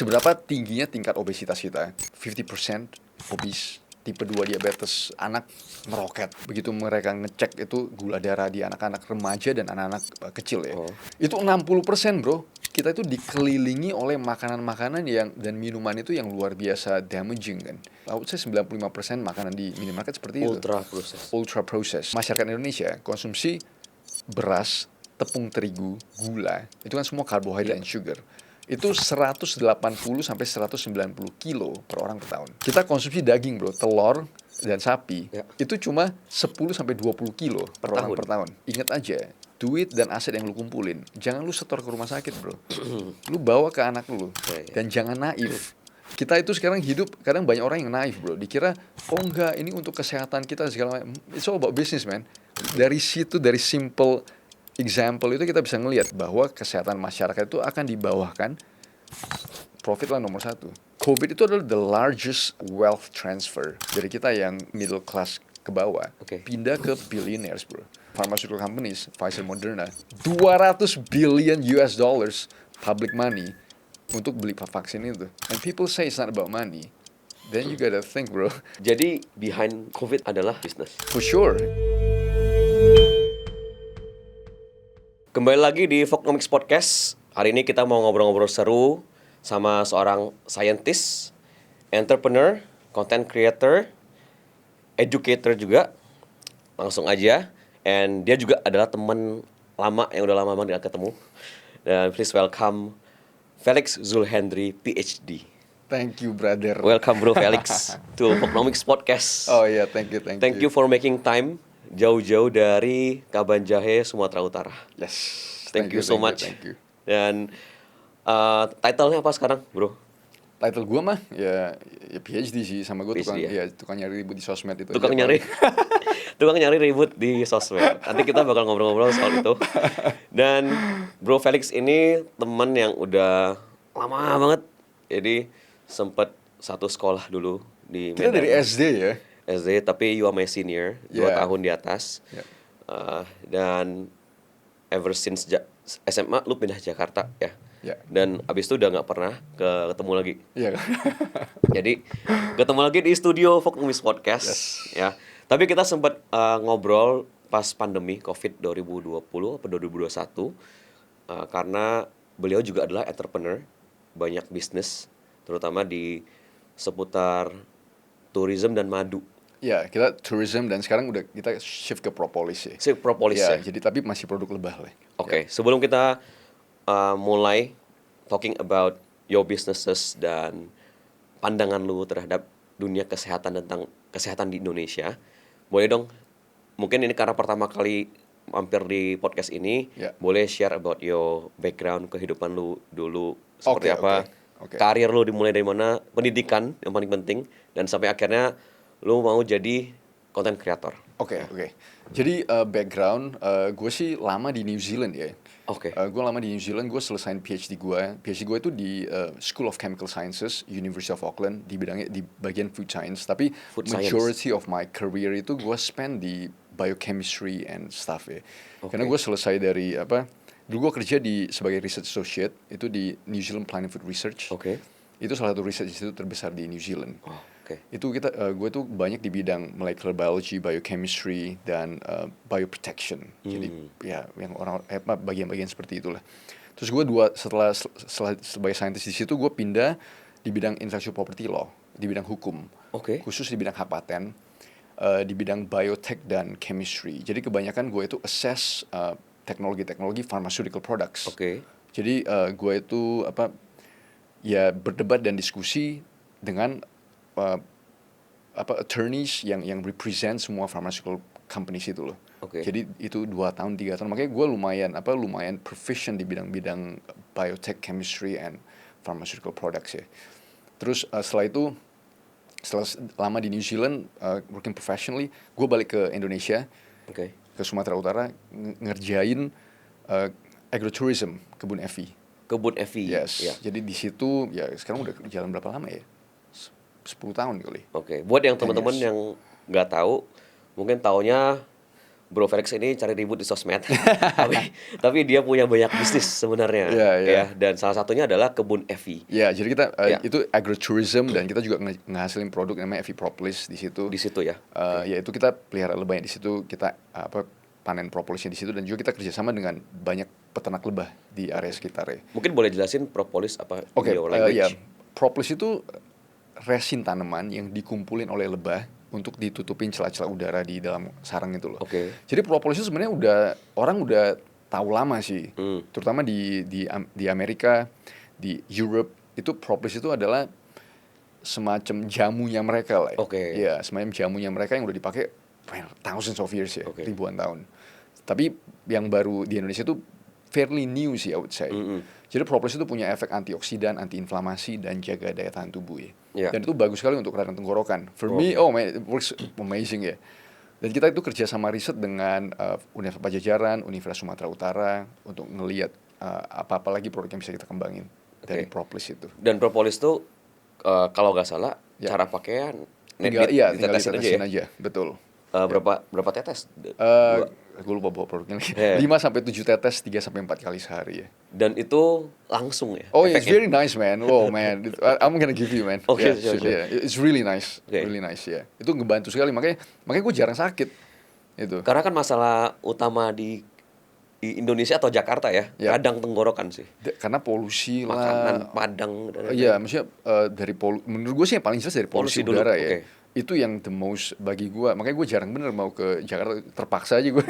seberapa tingginya tingkat obesitas kita. 50% obese, tipe 2 diabetes anak meroket. Begitu mereka ngecek itu gula darah di anak-anak remaja dan anak-anak kecil ya. Itu 60% bro. Kita itu dikelilingi oleh makanan-makanan yang dan minuman itu yang luar biasa damaging kan. I would say 95% makanan di minimarket seperti itu. Ultra processed. Masyarakat Indonesia konsumsi beras, tepung terigu, gula, itu kan semua karbohidrat dan sugar. Itu 180 sampai 190 kilo per orang per tahun. Kita konsumsi daging bro, telur dan sapi, itu cuma 10 sampai 20 kilo per orang per tahun. Ingat aja, duit dan aset yang lu kumpulin, jangan lu setor ke rumah sakit bro. Lu bawa ke anak lu, dan jangan naif. Kita itu sekarang hidup, kadang banyak orang yang naif bro, dikira, oh enggak, ini untuk kesehatan kita segala macam. It's all about business man. Dari situ, dari simple example itu kita bisa ngelihat bahwa kesehatan masyarakat itu akan dibawahkan profit lah nomor satu. COVID itu adalah the largest wealth transfer dari kita yang middle class ke bawah, pindah ke billionaires bro. Pharmaceutical companies, Pfizer, Moderna, 200 billion US dollars public money untuk beli vaksin itu. And people say it's not about money. Then you gotta think bro. Jadi behind COVID adalah business. For sure. Kembali lagi di Vlognomics Podcast. Hari ini kita mau ngobrol-ngobrol seru sama seorang scientist, entrepreneur, content creator, educator juga. Langsung aja. And dia juga adalah teman lama yang udah lama banget gak ketemu. Dan please welcome Felix Zulhendri, PhD. Thank you brother. Welcome bro Felix to Vlognomics Podcast. Oh iya, thank you. Thank you for making time jauh-jauh dari Kabanjahe, Sumatera Utara. Yes. Thank you so much. Thank you. Dan title-nya apa sekarang, bro? Title gue mah ya PhD sih, sama gue tukang ya? tukang nyari ribut di sosmed itu. Tukang nyari ribut di sosmed. Nanti kita bakal ngobrol-ngobrol soal itu. Dan Bro Felix ini teman yang udah lama banget. Jadi sempat satu sekolah dulu di Medan. Kita dari SD ya. SD, tapi you are my senior, 2 tahun di atas. Dan ever since SMA lu pindah Jakarta ya. Dan abis itu udah nggak pernah ketemu lagi. Jadi ketemu lagi di studio Vlognomics Podcast. Ya. Tapi kita sempat ngobrol pas pandemi COVID 2020 atau 2021 karena beliau juga adalah entrepreneur, banyak bisnis, terutama di seputar tourism dan madu. Ya, kita tourism dan sekarang udah kita shift ke propolis ya. Ya. Jadi tapi masih produk lebah lah. Oke. Sebelum kita mulai talking about your businesses dan pandangan lu terhadap dunia kesehatan tentang kesehatan di Indonesia, boleh dong, mungkin ini karena pertama kali mampir di podcast ini, boleh share about your background, kehidupan lu dulu seperti apa, karir lu dimulai dari mana, pendidikan yang paling penting, dan sampai akhirnya lu mau jadi content creator. Oke. Jadi background, gue sih lama di New Zealand ya. Gue lama di New Zealand, gue selesain PhD gue. PhD gue itu di School of Chemical Sciences, University of Auckland, di bidangnya di bagian food science. Tapi majority of my career itu gue spend di biochemistry and stuff ya. Karena gue selesai dari dulu gue kerja sebagai research associate itu di New Zealand Plant and Food Research. Itu salah satu research institute terbesar di New Zealand. Itu gue tuh banyak di bidang molecular biology, biochemistry, dan bioprotection. Jadi ya yang orang bagian-bagian seperti itulah. Terus gue setelah sebagai scientist di situ, gue pindah di bidang intellectual property law, di bidang hukum, khusus di bidang hak paten, di bidang biotech dan chemistry. Jadi kebanyakan gue itu assess teknologi-teknologi pharmaceutical products. Jadi gue itu ya berdebat dan diskusi dengan attorneys yang represent semua pharmaceutical companies itu loh. Jadi itu 2 tahun 3 tahun, makanya gue lumayan proficient di bidang-bidang biotech, chemistry and pharmaceutical products ya. Terus setelah lama di New Zealand working professionally, gue balik ke Indonesia, ke Sumatera Utara, ngerjain agrotourism, kebun evi. Yes. Jadi di situ ya sekarang udah jalan berapa lama ya? 10 tahun kali. Buat yang teman-teman yang nggak tahu, mungkin taunya Bro Felix ini cari ribut di sosmed, tapi dia punya banyak bisnis sebenarnya, ya. Dan salah satunya adalah kebun Evi. Ya, jadi kita itu agrotourism dan kita juga ngehasilin produk namanya Evi Propolis di situ. Di situ ya. Ya itu kita pelihara lebahnya di situ, kita panen propolisnya di situ, dan juga kita kerjasama dengan banyak peternak lebah di area sekitar ya. Mungkin boleh jelasin propolis apa? Oke, ya, propolis itu resin tanaman yang dikumpulin oleh lebah untuk ditutupin celah-celah udara di dalam sarang itu loh. Jadi propolis itu sebenarnya orang udah tahu lama sih, terutama di Amerika, di Europe, itu propolis itu adalah semacam jamunya mereka lah. Ya, semacam jamunya mereka yang udah dipakai thousands of years ya, ribuan tahun. Tapi yang baru di Indonesia itu fairly new sih, I would say. Jadi propolis itu punya efek antioksidan, antiinflamasi, dan jaga daya tahan tubuh ya. Dan itu bagus sekali untuk radang tenggorokan. For me, it works amazing ya. Dan kita itu kerja sama riset dengan Universitas Pajajaran, Universitas Sumatera Utara untuk ngelihat apa-apa lagi produk yang bisa kita kembangin dari propolis itu. Dan propolis itu kalau nggak salah cara pakaian tinggal ditetesin aja. Betul. Berapa tetes? Gue lupa bawa produknya lagi. 5-7 tetes 3-4 kali sehari ya. Dan itu langsung ya? It's very nice man. Man, I'm gonna give you man. Sure. It's really nice, really nice ya. Itu ngebantu sekali, makanya gue jarang sakit. Itu. Karena kan masalah utama di Indonesia atau Jakarta ya, radang tenggorokan sih. Karena polusi lah. Makanan Padang. Iya, maksudnya menurut gue sih yang paling jelas dari polusi udara ya. Itu yang the most bagi gue, makanya gue jarang bener mau ke Jakarta, terpaksa aja gue.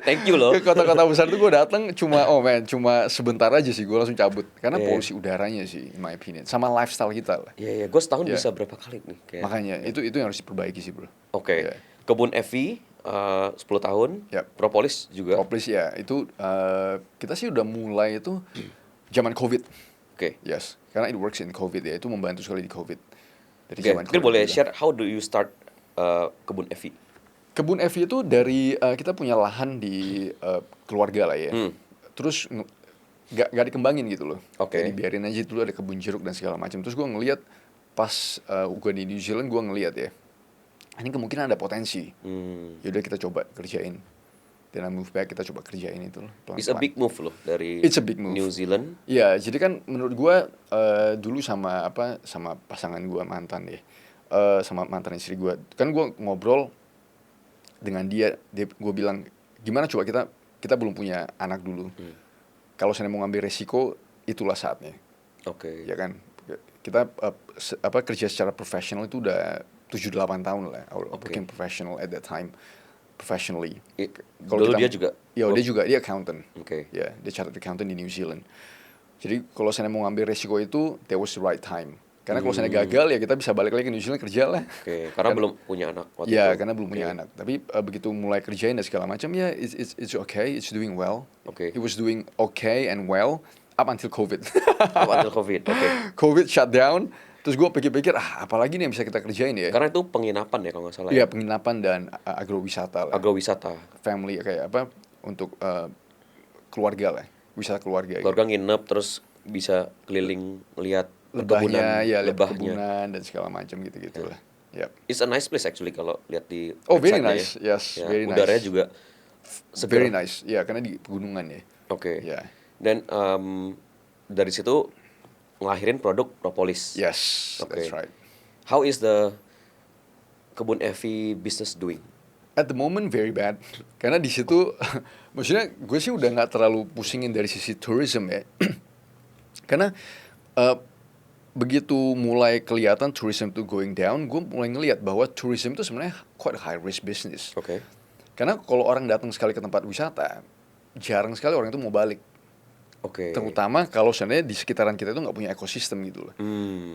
Thank you loh. Ke kota-kota besar tuh gue datang cuma sebentar aja sih, gue langsung cabut karena polusi udaranya sih, in my opinion, sama lifestyle kita lah. Iya, gue setahun bisa berapa kali nih? Makanya itu yang harus diperbaiki sih bro. Kebun Evi 10 tahun, propolis juga. Propolis ya, itu kita sih udah mulai itu zaman COVID. Yes, karena it works in COVID ya, itu membantu sekali di COVID. Mungkin boleh share how do you start kebun Evi? Kebun Evi itu dari kita punya lahan di keluarga lah ya. Terus nggak dikembangin gitu loh. Dibiarin aja dulu, ada kebun jeruk dan segala macam. Terus gue ngelihat pas gue di New Zealand, gue ngelihat ya, ini kemungkinan ada potensi. Yaudah kita coba kerjain. Dan I move back, kita coba kerjain itu loh. It's a big move loh dari New Zealand. Iya, jadi kan menurut gue dulu sama pasangan gue mantan ya, sama mantan istri gue, kan gue ngobrol dengan dia gue bilang gimana coba kita belum punya anak dulu. Kalau saya mau ngambil resiko, itulah saatnya. Ya kan, kita kerja secara profesional itu udah 7-8 tahun lah, working professional at that time. Professionally. Dulu dia juga? Dia accountant. Ya, dia chartered accountant di New Zealand. Jadi kalau saya mau ngambil resiko itu, that was the right time. Karena kalau saya gagal ya kita bisa balik lagi ke New Zealand kerja lah. Karena belum punya anak waktu itu. Ya, karena belum punya anak. Tapi begitu mulai kerjain dan segala macam, ya it's okay, it's doing well. It was doing okay and well up until COVID. COVID shut down. Terus gue pikir-pikir, apalagi nih yang bisa kita kerjain ya? Karena itu penginapan ya kalau nggak salah. Iya, penginapan dan agrowisata lah. Agrowisata. Family kayak apa? Untuk keluarga lah, wisata keluarga. Keluarga nginep terus bisa keliling lihat lebahnya, lihat perkebunan dan segala macam gitu-gitu lah. It's a nice place actually kalau lihat di. Very nice, yes, very nice. Udaranya juga segar. Very nice, ya karena di pegunungan ya. Dan dari situ ngelahirin produk propolis. Yes, that's right. How is the kebun Evi business doing? At the moment very bad. Karena di situ, maksudnya gue sih udah nggak terlalu pusingin dari sisi tourism ya. Karena begitu mulai kelihatan tourism itu going down, gue mulai ngelihat bahwa tourism itu sebenarnya quite high risk business. Karena kalau orang datang sekali ke tempat wisata, jarang sekali orang itu mau balik. Terutama kalau sebenarnya di sekitaran kita itu nggak punya ekosistem gitu loh.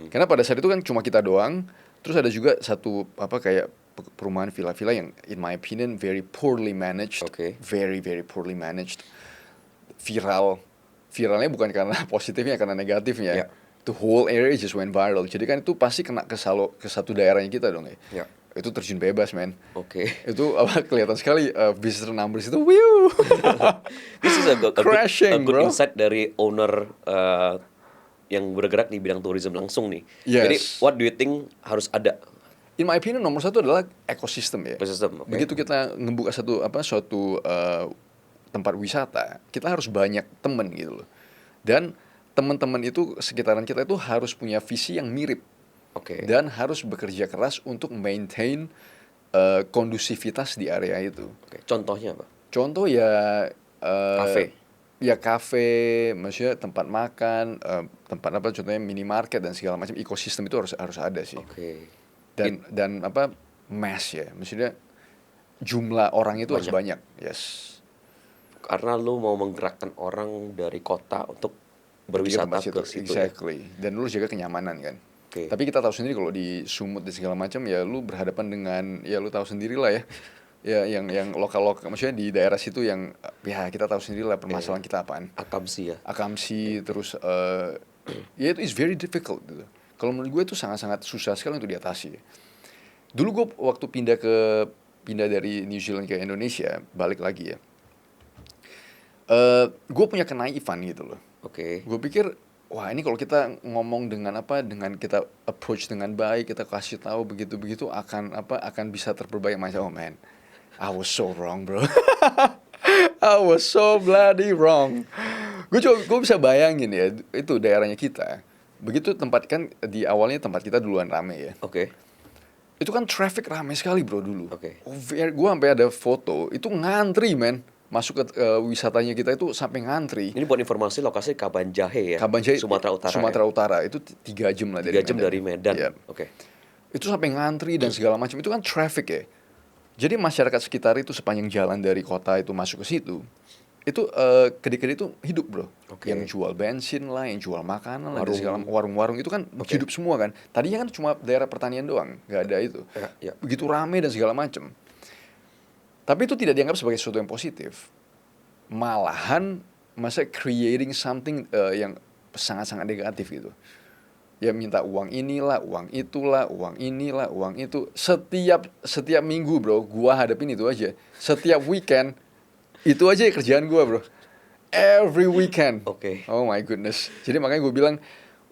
Karena pada saat itu kan cuma kita doang. Terus ada juga satu kayak perumahan villa-villa yang in my opinion very poorly managed, very very poorly managed. Viralnya bukan karena positifnya, karena negatifnya. The whole area just went viral. Jadi kan itu pasti kena ke satu daerahnya kita dong ya. Itu terjun bebas, man. Itu kelihatan sekali visitor numbers itu, whew. This is a good bro. insight dari owner yang bergerak di bidang tourism langsung nih. Yes. Jadi, what do you think harus ada in my opinion nomor satu adalah ekosistem ya. Ekosistem, okay. Begitu kita ngebuka suatu tempat wisata, kita harus banyak temen gitu loh. Dan teman-teman itu sekitaran kita itu harus punya visi yang mirip. Okay. Dan harus bekerja keras untuk maintain kondusivitas di area itu. Okay. Contohnya apa? Contoh ya kafe. Ya kafe, maksudnya tempat makan, tempat apa contohnya minimarket dan segala macam, ekosistem itu harus ada sih. Okay. Dan apa mass ya, maksudnya jumlah orang itu harus banyak. Yes. Karena lu mau menggerakkan orang dari kota untuk berwisata ke situ. Exactly. Ya? Dan lu jaga kenyamanan kan. Okay. Tapi kita tahu sendiri kalau di Sumut dan segala macam ya lu berhadapan dengan ya lu tahu sendiri lah ya. Ya yang lokal maksudnya di daerah situ yang ya kita tahu sendiri lah permasalahan kita apaan. Akamsi terus ya itu is very difficult gitu. Kalau menurut gue itu sangat-sangat susah sekali untuk diatasi. Dulu gue waktu pindah dari New Zealand ke Indonesia, balik lagi ya. Gue punya kenaifan gitu loh. Oke. Gue pikir wah ini kalau kita ngomong dengan kita approach dengan baik, kita kasih tahu begitu akan bisa terperbaiki. Macam oh man, I was so wrong bro. I was so bloody wrong. Gue bisa bayangin ya itu daerahnya kita. Begitu tempat kan di awalnya tempat kita duluan rame ya. Oke. Itu kan traffic rame sekali bro dulu. Oke. Gue sampai ada foto itu ngantri man. Masuk ke wisatanya kita itu sampai ngantri. Ini buat informasi lokasi Kabanjahe ya. Kabanjahe, Sumatera Utara itu 3 jam lah dari 3 jam Medan. dari Medan. Yep. Oke. Itu sampai ngantri dan segala macam. Itu kan traffic ya. Jadi masyarakat sekitar itu sepanjang jalan dari kota itu masuk ke situ. Itu kedai-kedai itu hidup bro. Okay. Yang jual bensin lah, yang jual makanan lah, dan segala warung-warung itu kan hidup semua kan. Tadinya kan cuma daerah pertanian doang, nggak ada itu. Ya. Begitu rame dan segala macam. Tapi itu tidak dianggap sebagai sesuatu yang positif. Malahan masa creating something yang sangat-sangat negatif gitu. Ya minta uang inilah, uang itulah, uang inilah, uang itu. Setiap minggu bro, gua hadapin itu aja. Setiap weekend, itu aja kerjaan gua bro. Every weekend. Oke. Oh my goodness. Jadi makanya gua bilang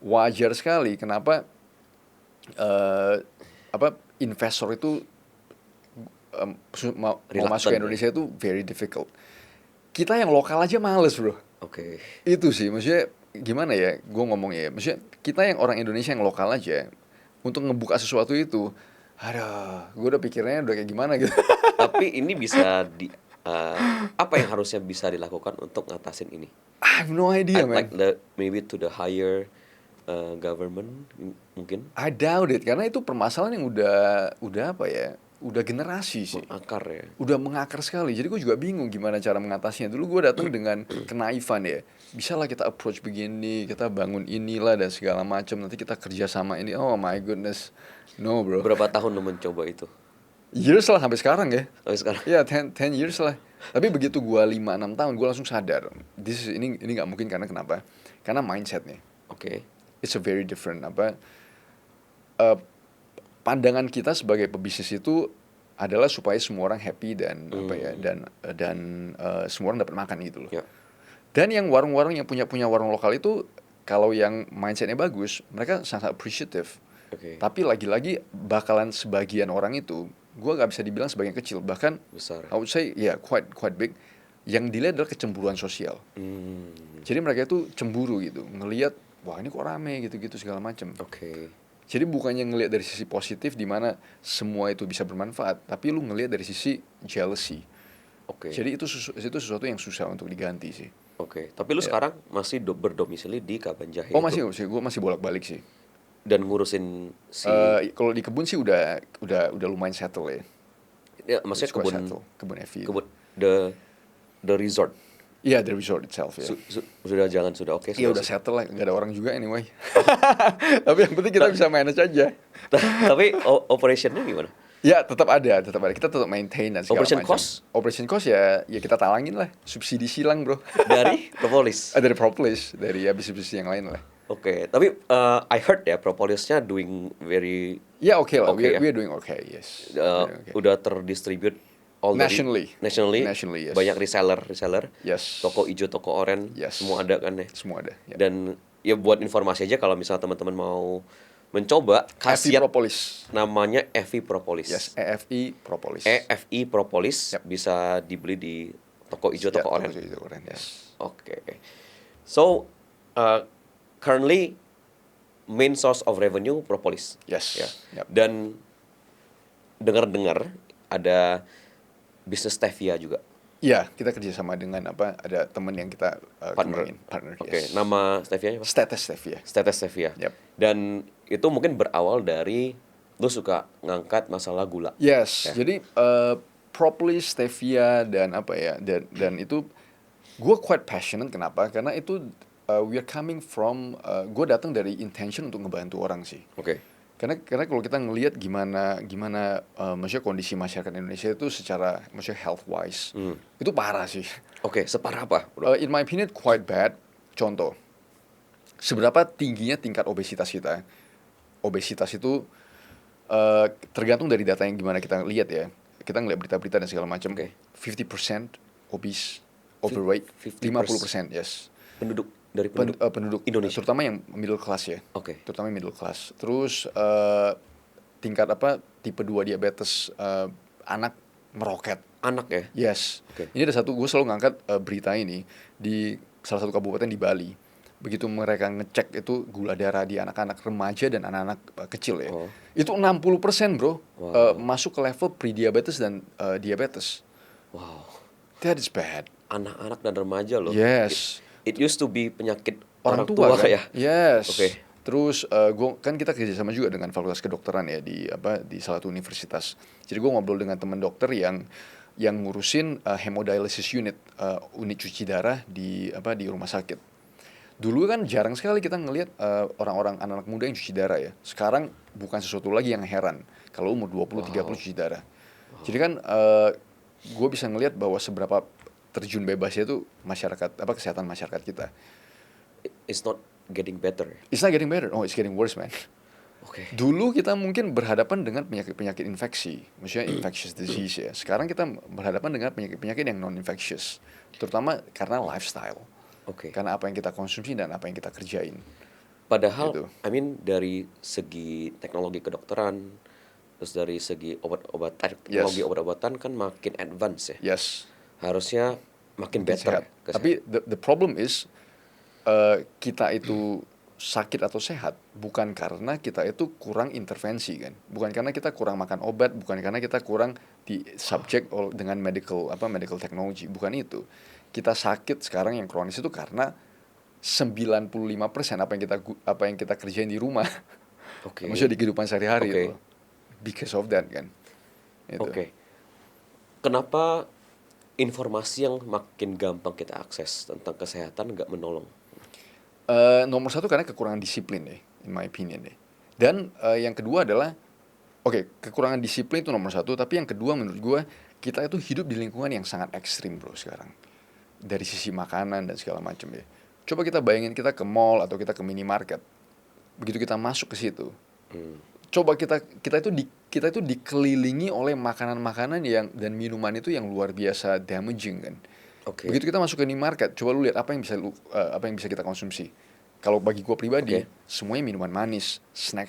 wajar sekali kenapa investor itu mau masuk ke Indonesia itu very difficult. Kita yang lokal aja males bro. Oke. Itu sih maksudnya gimana ya gue ngomongnya ya. Maksudnya kita yang orang Indonesia yang lokal aja untuk ngebuka sesuatu itu aduh gue udah pikirnya udah kayak gimana gitu. Tapi ini bisa apa yang harusnya bisa dilakukan untuk ngatasin ini? I have no idea man. Like maybe to the higher government mungkin. I doubt it karena itu permasalahan yang udah apa ya, udah generasi sih. Mengakar ya. Udah mengakar sekali. Jadi gue juga bingung gimana cara mengatasinya. Dulu gue datang dengan kenaifan ya. Bisa lah kita approach begini, kita bangun inilah dan segala macam. Nanti kita kerja sama ini. Oh my goodness. No bro. Berapa tahun lo mencoba itu? Years lah sampai sekarang ya. Sampai sekarang? Iya 10 years lah. Tapi begitu gue 5-6 tahun gue langsung sadar. Ini gak mungkin karena kenapa? Karena mindsetnya. Oke. It's a very different pandangan kita sebagai pebisnis itu adalah supaya semua orang happy dan semua orang dapat makan gitu loh. Yeah. Dan yang warung-warung yang punya warung lokal itu kalau yang mindsetnya bagus, mereka sangat appreciative. Okay. Tapi lagi-lagi bakalan sebagian orang itu, gue nggak bisa dibilang sebagian kecil, bahkan besar. I would say quite big. Yang dilihat adalah kecemburuan sosial. Jadi mereka itu cemburu gitu, ngelihat wah ini kok rame gitu-gitu segala macam. Oke. Jadi bukannya ngelihat dari sisi positif di mana semua itu bisa bermanfaat, tapi lu ngelihat dari sisi jealousy. Oke. Jadi itu sesuatu yang susah untuk diganti sih. Oke. Tapi lu sekarang masih berdomisili di Kabanjahe. Oh masih, gue masih bolak-balik sih. Dan ngurusin si. Kalau di kebun sih udah lumayan settle ya. Ya maksudnya kebun Evi. Kebun the resort. Iya, the resort itself ya. Sudah oke. Iya udah settle lah, nggak ada orang juga anyway. Tapi yang penting kita bisa manage aja. Tapi operationnya gimana? Ya tetap ada. Kita tetap maintain dan segala Operation macam. cost? Operation cost ya kita talangin lah. Subsidi silang bro. Dari Propolis? Dari Propolis, dari bisnis yang lain lah. Oke, tapi I heard ya Propolisnya doing very. Ya oke lah, okay, we are doing okay, yes. Udah terdistribute nationally, yes. Banyak reseller, yes. Toko hijau, toko oranye, yes. Semua ada kan ya? Semua ada. Yep. Dan ya buat informasi aja kalau misalnya teman-teman mau mencoba EFI khasiat Propolis. namanya EFI Propolis. Yes, EFI Propolis. EFI Propolis bisa dibeli di toko hijau, toko Toko oranye. hijau oranye. Yes. Oke. So, currently main source of revenue Propolis. Yes. Ya. Yep. Dan dengar-dengar ada bisnis stevia juga. Iya, kita kerjasama dengan ada teman yang kita kembangin, partner. Oke, Yes. nama stevia apa? Status Stevia. Status stevia. Yep. Dan itu mungkin berawal dari lu suka ngangkat masalah gula. Yes. Ya. Jadi Propolis, Stevia dan itu gue quite passionate. Kenapa? Karena itu we are coming from gue datang dari intention untuk ngebantu orang sih. Oke. Karena kalau kita ngelihat gimana maksudnya kondisi masyarakat Indonesia itu secara maksudnya health wise itu parah sih. Oke, separah apa, bro? In my opinion quite bad. Contoh, seberapa tingginya tingkat obesitas kita? Obesitas itu tergantung dari data yang gimana kita lihat ya. Kita ngeliat berita-berita dan segala macam. 50% obese, overweight, 50%, yes. Penduduk dari penduduk Indonesia, terutama yang middle class ya. Oke. Terutama yang middle class. Terus tingkat tipe 2 diabetes anak meroket. Anak ya? Yes. Oke. Ini ada gue selalu ngangkat berita ini di salah satu kabupaten di Bali. Begitu mereka ngecek itu gula darah di anak-anak remaja dan anak-anak kecil ya. Itu 60% bro. Masuk ke level pre-diabetes dan diabetes. Wow. That is bad. Anak-anak dan remaja loh. Yes. It used to be penyakit orang tua kan? ya. Yes. Oke. Terus kita kerjasama juga dengan Fakultas Kedokteran ya di salah satu universitas. Jadi gue ngobrol dengan teman dokter yang ngurusin hemodialysis unit cuci darah di rumah sakit. Dulu kan jarang sekali kita ngelihat orang-orang anak-anak muda yang cuci darah ya. Sekarang bukan sesuatu lagi yang heran kalau umur 20-30 cuci darah. Jadi kan gue bisa ngelihat bahwa seberapa terjun bebasnya itu kesehatan masyarakat kita. It's not getting better. It's not getting better. Oh, it's getting worse, man. Oke. Dulu kita mungkin berhadapan dengan penyakit-penyakit infeksi, maksudnya infectious disease ya. Sekarang kita berhadapan dengan penyakit-penyakit yang non-infectious, terutama karena lifestyle. Oke. Karena apa yang kita konsumsi dan apa yang kita kerjain. Padahal, Gitu. dari segi teknologi kedokteran, terus dari segi obat-obatan, teknologi obat-obatan kan makin advance ya. Yes. Harusnya makin better. Tapi the problem is kita itu sakit atau sehat bukan karena kita itu kurang intervensi kan, bukan karena kita kurang makan obat, bukan karena kita kurang di subject dengan medical technology, bukan itu. Kita sakit sekarang yang kronis itu karena 95% apa yang kita kerjain di rumah. Oke. Maksudnya di kehidupan sehari-hari itu. Oke. Because of that kan. Oke. Kenapa informasi yang makin gampang kita akses tentang kesehatan nggak menolong? Nomor satu karena kekurangan disiplin deh, in my opinion deh. Dan yang kedua adalah, kekurangan disiplin itu nomor satu. Tapi yang kedua menurut gue, kita itu hidup di lingkungan yang sangat ekstrim bro sekarang. Dari sisi makanan dan segala macam ya. Coba kita bayangin kita ke mall atau kita ke minimarket. Begitu kita masuk ke situ, coba kita itu dikelilingi oleh makanan-makanan dan minuman itu yang luar biasa damaging kan. Oke. Begitu kita masuk ke minimarket, coba lu lihat apa yang bisa kita konsumsi. Kalau bagi gua pribadi, semuanya minuman manis, snack,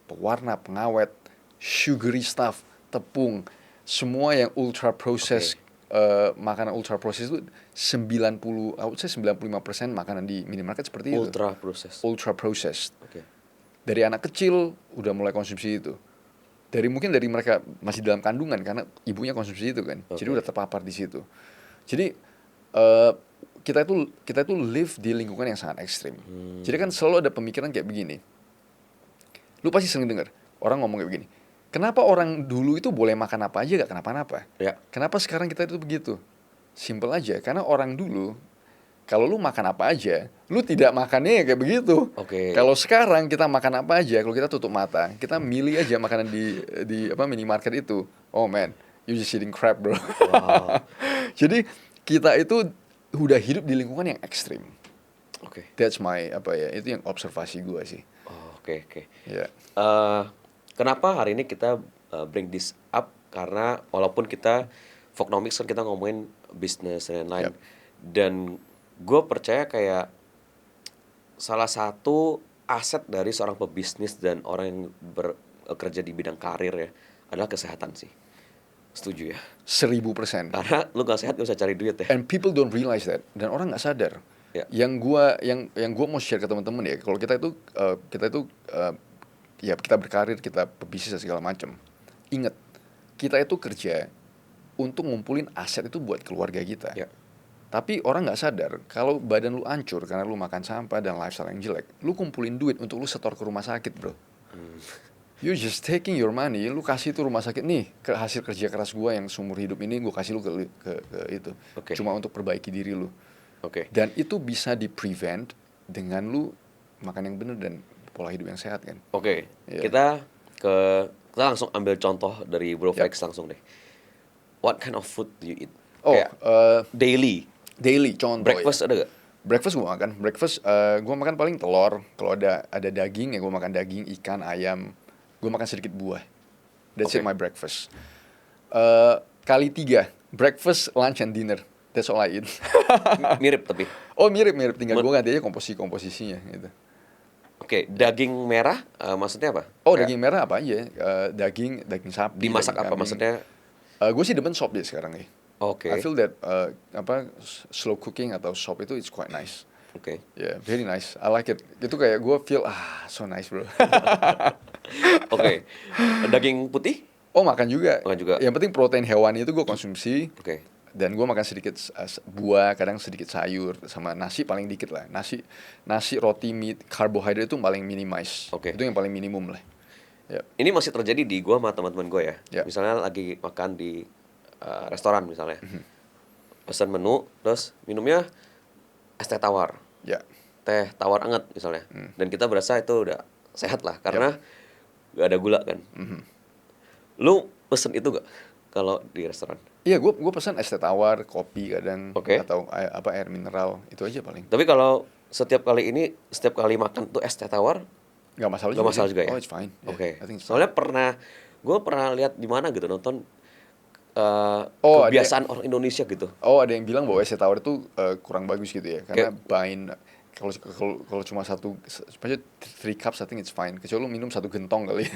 pewarna, pengawet, sugary stuff, tepung, semua yang ultra processed. Makanan ultra processed itu 95% makanan di minimarket seperti itu. Ultra processed. Oke. Dari anak kecil udah mulai konsumsi itu. Mungkin dari mereka masih dalam kandungan karena ibunya konsumsi itu kan. Jadi udah terpapar di situ. Jadi kita itu live di lingkungan yang sangat ekstrim. Jadi kan selalu ada pemikiran kayak begini. Lu pasti sering dengar orang ngomong kayak begini. Kenapa orang dulu itu boleh makan apa aja gak kenapa-napa? Ya. Kenapa sekarang kita itu begitu? Simple aja. Karena orang dulu kalau lu makan apa aja, lu tidak makannya kayak begitu. Oke. Kalau sekarang kita makan apa aja, kalau kita tutup mata, kita milih aja makanan di minimarket itu. Oh man, you just eating crap bro. Wow. Jadi kita itu udah hidup di lingkungan yang ekstrim. Oke. That's my itu yang observasi gue sih. Oke. Ya. Kenapa hari ini kita bring this up? Karena walaupun kita Vocnomics kan kita ngomongin bisnis dan lain-lain. Dan gue percaya kayak salah satu aset dari seorang pebisnis dan orang yang bekerja di bidang karir ya adalah kesehatan sih. Setuju ya? 1000%. Karena lu gak sehat gak usah cari duit ya. And people don't realize that, dan orang nggak sadar. Ya. Yang gua mau share ke teman-teman ya, kalau kita itu ya kita berkarir, kita pebisnis dan segala macam. Ingat, kita itu kerja untuk ngumpulin aset itu buat keluarga kita. Ya. Tapi orang nggak sadar kalau badan lu hancur karena lu makan sampah dan lifestyle yang jelek, lu kumpulin duit untuk lu setor ke rumah sakit, bro. You just taking your money, lu kasih tuh rumah sakit nih, ke hasil kerja keras gua yang seumur hidup ini gua kasih lu ke itu. Okay. Cuma untuk perbaiki diri lu. Oke. Dan itu bisa di-prevent dengan lu makan yang bener dan pola hidup yang sehat kan. Oke. Yeah. Kita langsung ambil contoh dari Bro Flex langsung deh. What kind of food do you eat? Oh, Kayak daily contoh breakfast ya. ada gak? Breakfast gue makan. Gue makan paling telur. Kalau ada daging ya gue makan daging, ikan, ayam. Gue makan sedikit buah. That's it my breakfast. Kali 3 breakfast, lunch and dinner. That's all I eat. Mirip tapi. Oh mirip. Tinggal gue ganti aja komposisinya gitu. Oke, daging merah maksudnya apa? Oh daging merah apa aja? Daging sapi. Dimasak apa kambing. maksudnya? Gue sih demen sop deh sekarang nih. Oke. I feel that slow cooking atau sop itu it's quite nice. Oke. Yeah, very nice. I like it. Itu kayak gue feel so nice bro. Oke. Daging putih? Oh makan juga. Makan juga. Yang penting protein hewani itu gue konsumsi. Oke. Dan gue makan sedikit buah, kadang sedikit sayur, sama nasi paling dikit lah. Nasi, roti, meat, karbohidrat itu paling minimize. Oke. Itu yang paling minimum lah. Yep. Ini masih terjadi di gua sama teman-teman gue ya. Yep. Misalnya lagi makan di restoran misalnya. Pesan menu, terus minumnya es teh tawar. Ya. Teh tawar anget misalnya. Dan kita berasa itu udah sehat lah karena gak ada gula kan. Lu pesen itu gak kalau di restoran? Iya, gue pesan es teh tawar, kopi kadang, Oke. atau air mineral, itu aja paling. Tapi kalau setiap kali makan tuh es teh tawar Gak masalah juga ya? Oh, it's fine. Oke. I think it's Soalnya gue pernah lihat di mana gitu nonton kebiasaan orang Indonesia gitu. Oh, ada yang bilang bahwa es teh tawar itu kurang bagus gitu ya, karena kalau cuma satu, maksudnya 3 cups I think it's fine. Kecuali lu minum 1 gentong kali.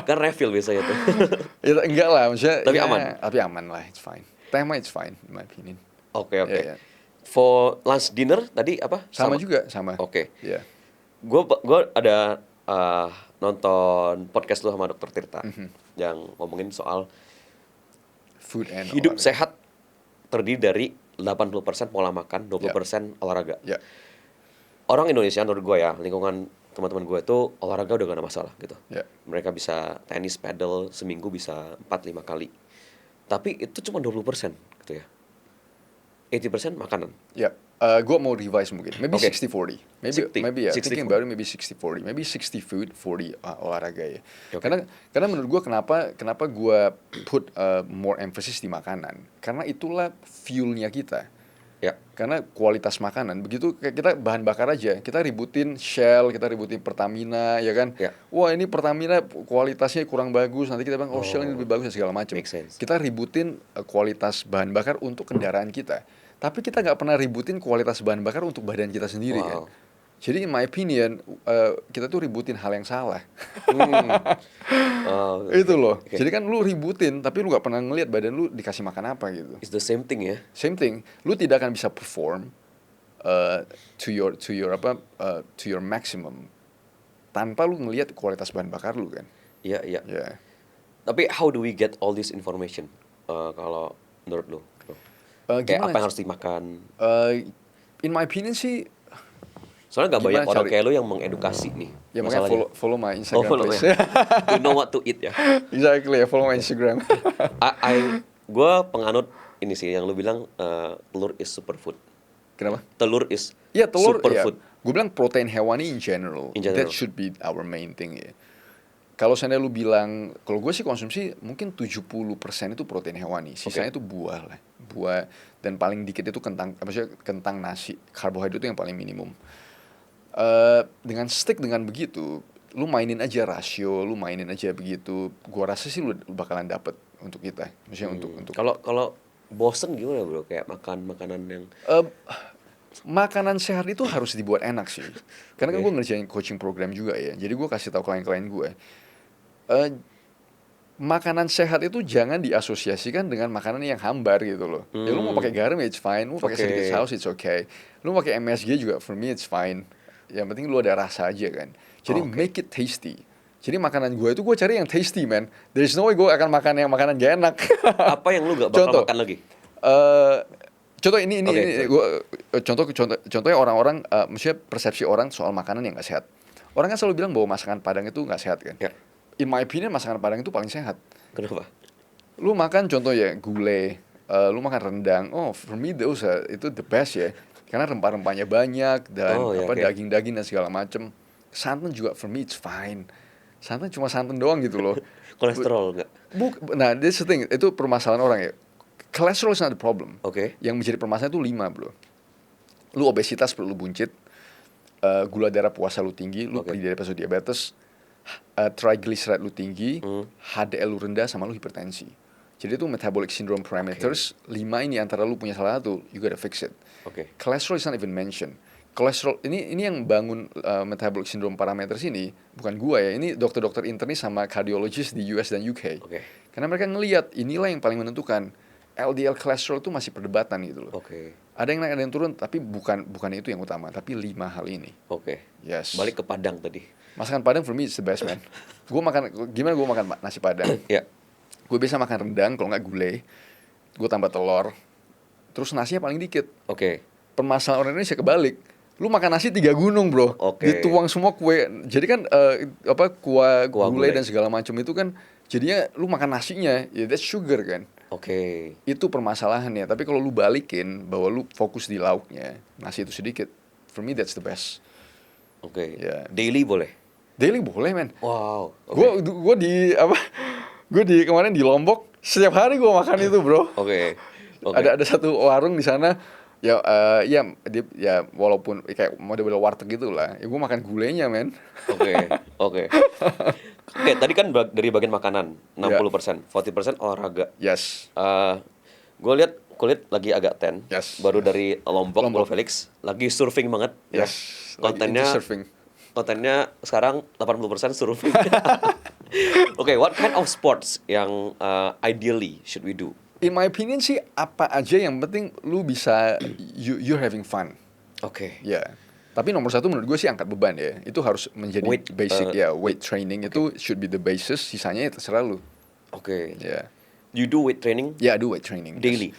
Kan refill biasanya tuh. Ya, enggak lah, maksudnya. Tapi ya, aman. Tapi aman lah, it's fine. Teh mah it's fine, in my opinion. Oke. Yeah. For lunch dinner tadi apa? Sama juga, sama. Oke. Iya. Gue ada nonton podcast lu sama Dr. Tirta yang ngomongin soal Food and hidup olahraga. sehat terdiri dari 80% pola makan, 20% olahraga. Ya. Orang Indonesia menurut gue ya, lingkungan teman-teman gue itu olahraga udah gak ada masalah gitu. Ya. Mereka bisa tenis, paddle, seminggu bisa 4-5 kali. Tapi itu cuma 20% gitu ya. 80% makanan. Ya. Gue mau revise mungkin. Maybe Okay. 60-40. 60. Maybe ya. 60-40. Thinking about it, maybe 60-40. Maybe 60 food, 40 olahraga ya. Okay. Karena menurut gue kenapa gue put more emphasis di makanan. Karena itulah fuelnya kita. Ya. Karena kualitas makanan begitu, kayak kita bahan bakar aja, kita ributin Shell, kita ributin Pertamina, ya kan? Ya. Wah ini Pertamina kualitasnya kurang bagus, nanti kita bilang Shell ini lebih bagus dan segala macam. Make sense. Kita ributin kualitas bahan bakar untuk kendaraan kita, tapi kita nggak pernah ributin kualitas bahan bakar untuk badan kita sendiri kan? Jadi in my opinion kita tuh ributin hal yang salah. Itu loh. Okay. Jadi kan lu ributin, tapi lu nggak pernah ngelihat badan lu dikasih makan apa gitu. It's the same thing ya. Same thing, lu tidak akan bisa perform to your maximum tanpa lu ngelihat kualitas bahan bakar lu kan. Iya. Yeah. Tapi how do we get all this information? Kalau menurut lu? Kayak apa yang harus dimakan? In my opinion sih, soalnya gak banyak gimana orang cari- kayak lu yang mengeduasi nih. ya makanya follow my Instagram follow please. ya. You know what to eat ya. Exactly, follow my Instagram. Gue penganut ini sih yang lu bilang telur is superfood. Kenapa? Telur is Iya telur, superfood. Gue bilang protein hewani in general. In general. That should be our main thing ya. Kalau seandainya lu bilang, kalau gue sih konsumsi mungkin 70% itu protein hewani, sisanya itu buah lah, buah, dan paling dikit itu maksudnya kentang, nasi, karbohidrat itu yang paling minimum. Dengan stick dengan begitu, lu mainin aja rasio, lu mainin aja begitu, gua rasa sih lu bakalan dapet untuk kita, maksudnya untuk Kalau bosen gimana bro? Kayak makan makanan yang makanan sehat itu harus dibuat enak sih. Karena kan gue ngerjain coaching program juga ya. Jadi gue kasih tahu klien-klien gue, makanan sehat itu jangan diasosiasikan dengan makanan yang hambar gitu loh. Ya lu mau pakai garam, it's fine. Lu mau pakai sedikit saus, it's okay. Lu mau pakai MSG juga, for me it's fine. Yang penting lu ada rasa aja kan. Jadi make it tasty. Jadi makanan gue itu gue cari yang tasty, man. There's no way gue akan makan yang makanan gak enak. Apa yang lu gak bakal makan lagi? Contoh ini contohnya orang-orang, maksudnya persepsi orang soal makanan yang gak sehat. Orang kan selalu bilang bahwa masakan Padang itu gak sehat kan. Ya. In my opinion masakan Padang itu paling sehat. Kenapa? Lu makan contoh ya gulai, lu makan rendang. Oh, for me those itu the best ya. Karena rempah-rempahnya banyak dan daging-daging dan segala macem. Santan juga for me it's fine. Santan cuma santan doang gitu loh. Kolesterol enggak? Nah, this the thing, itu permasalahan orang ya. Cholesterol is not the problem. Yang menjadi permasalahan itu 5 bro. Lu obesitas perlu buncit, gula darah puasa lu tinggi, lu diabetes, triglyceride lu tinggi, HDL lu rendah, sama lu hipertensi. Jadi itu metabolic syndrome parameters, 5 ini antara lu punya salah satu, you gotta fix it. Cholesterol is not even mentioned. Kolesterol ini yang bangun metabolic syndrome parameters ini bukan gua ya, ini dokter-dokter internis sama cardiologist di US dan UK. Karena mereka ngelihat inilah yang paling menentukan. LDL kolesterol itu masih perdebatan gitu loh. Ada yang naik, ada yang turun, tapi bukan itu yang utama, tapi 5 hal ini. Yes. Balik ke Padang tadi. Masakan Padang for me is the best, man. Gimana gue makan nasi Padang? Gue biasa makan rendang, kalau nggak gulai, gue tambah telur, terus nasinya paling dikit. Permasalahan orang Indonesia kebalik. Lu makan nasi 3 gunung bro, dituang semua kue. Jadi kan kuah gulai dan segala macam itu kan jadinya lu makan nasinya, ya that's sugar kan. Itu permasalahannya. Tapi kalau lu balikin bahwa lu fokus di lauknya, nasi itu sedikit, for me that's the best. Daily boleh? Daily boleh, men. Wow. Gue di kemarin di Lombok, setiap hari gue makan itu, bro. Ada satu warung di sana, ya walaupun kayak model-model warteg gitu lah, ya gue makan gulainya, men. Oke, tadi kan dari bagian makanan 60%, 40% olahraga. Yes. Gue lihat kulit lagi agak tan. Yes. Baru dari Lombok. Pulau Felix, lagi surfing banget. Yes. Kontennya sekarang 80% surfing. What kind of sports yang ideally should we do? In my opinion sih apa aja yang penting lu bisa you're having fun. Tapi nomor 1 menurut gue sih angkat beban ya. Itu harus menjadi basic weight training itu should be the basis. Sisanya ya terserah lu. You do weight training? I do weight training. Daily?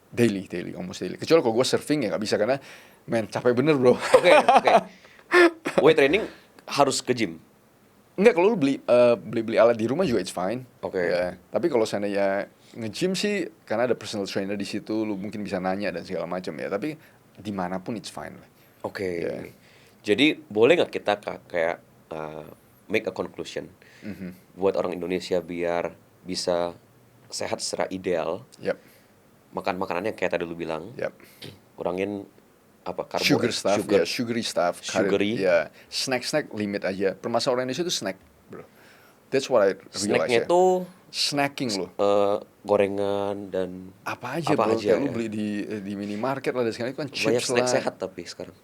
Daily, almost daily. Kecuali kalau gue surfing ya nggak bisa karena capek bener bro. Weight training harus ke gym? Enggak, kalau lu beli alat di rumah juga it's fine. Tapi kalau seandainya nge-gym sih karena ada personal trainer di situ, lu mungkin bisa nanya dan segala macam ya. Tapi dimanapun it's fine. Jadi boleh nggak kita kayak make a conclusion buat orang Indonesia biar bisa sehat secara ideal? Makan makanan yang kayak tadi lu bilang, kurangin sugary stuff, snack limit aja. Permasalahan orang Indonesia itu snack, bro. That's what I realize. Snacknya tuh snacking loh. Gorengan dan apa aja bro, kayak lu beli di minimarket lah dan sekarang itu kan chips lah. Banyak snack sehat tapi sekarang.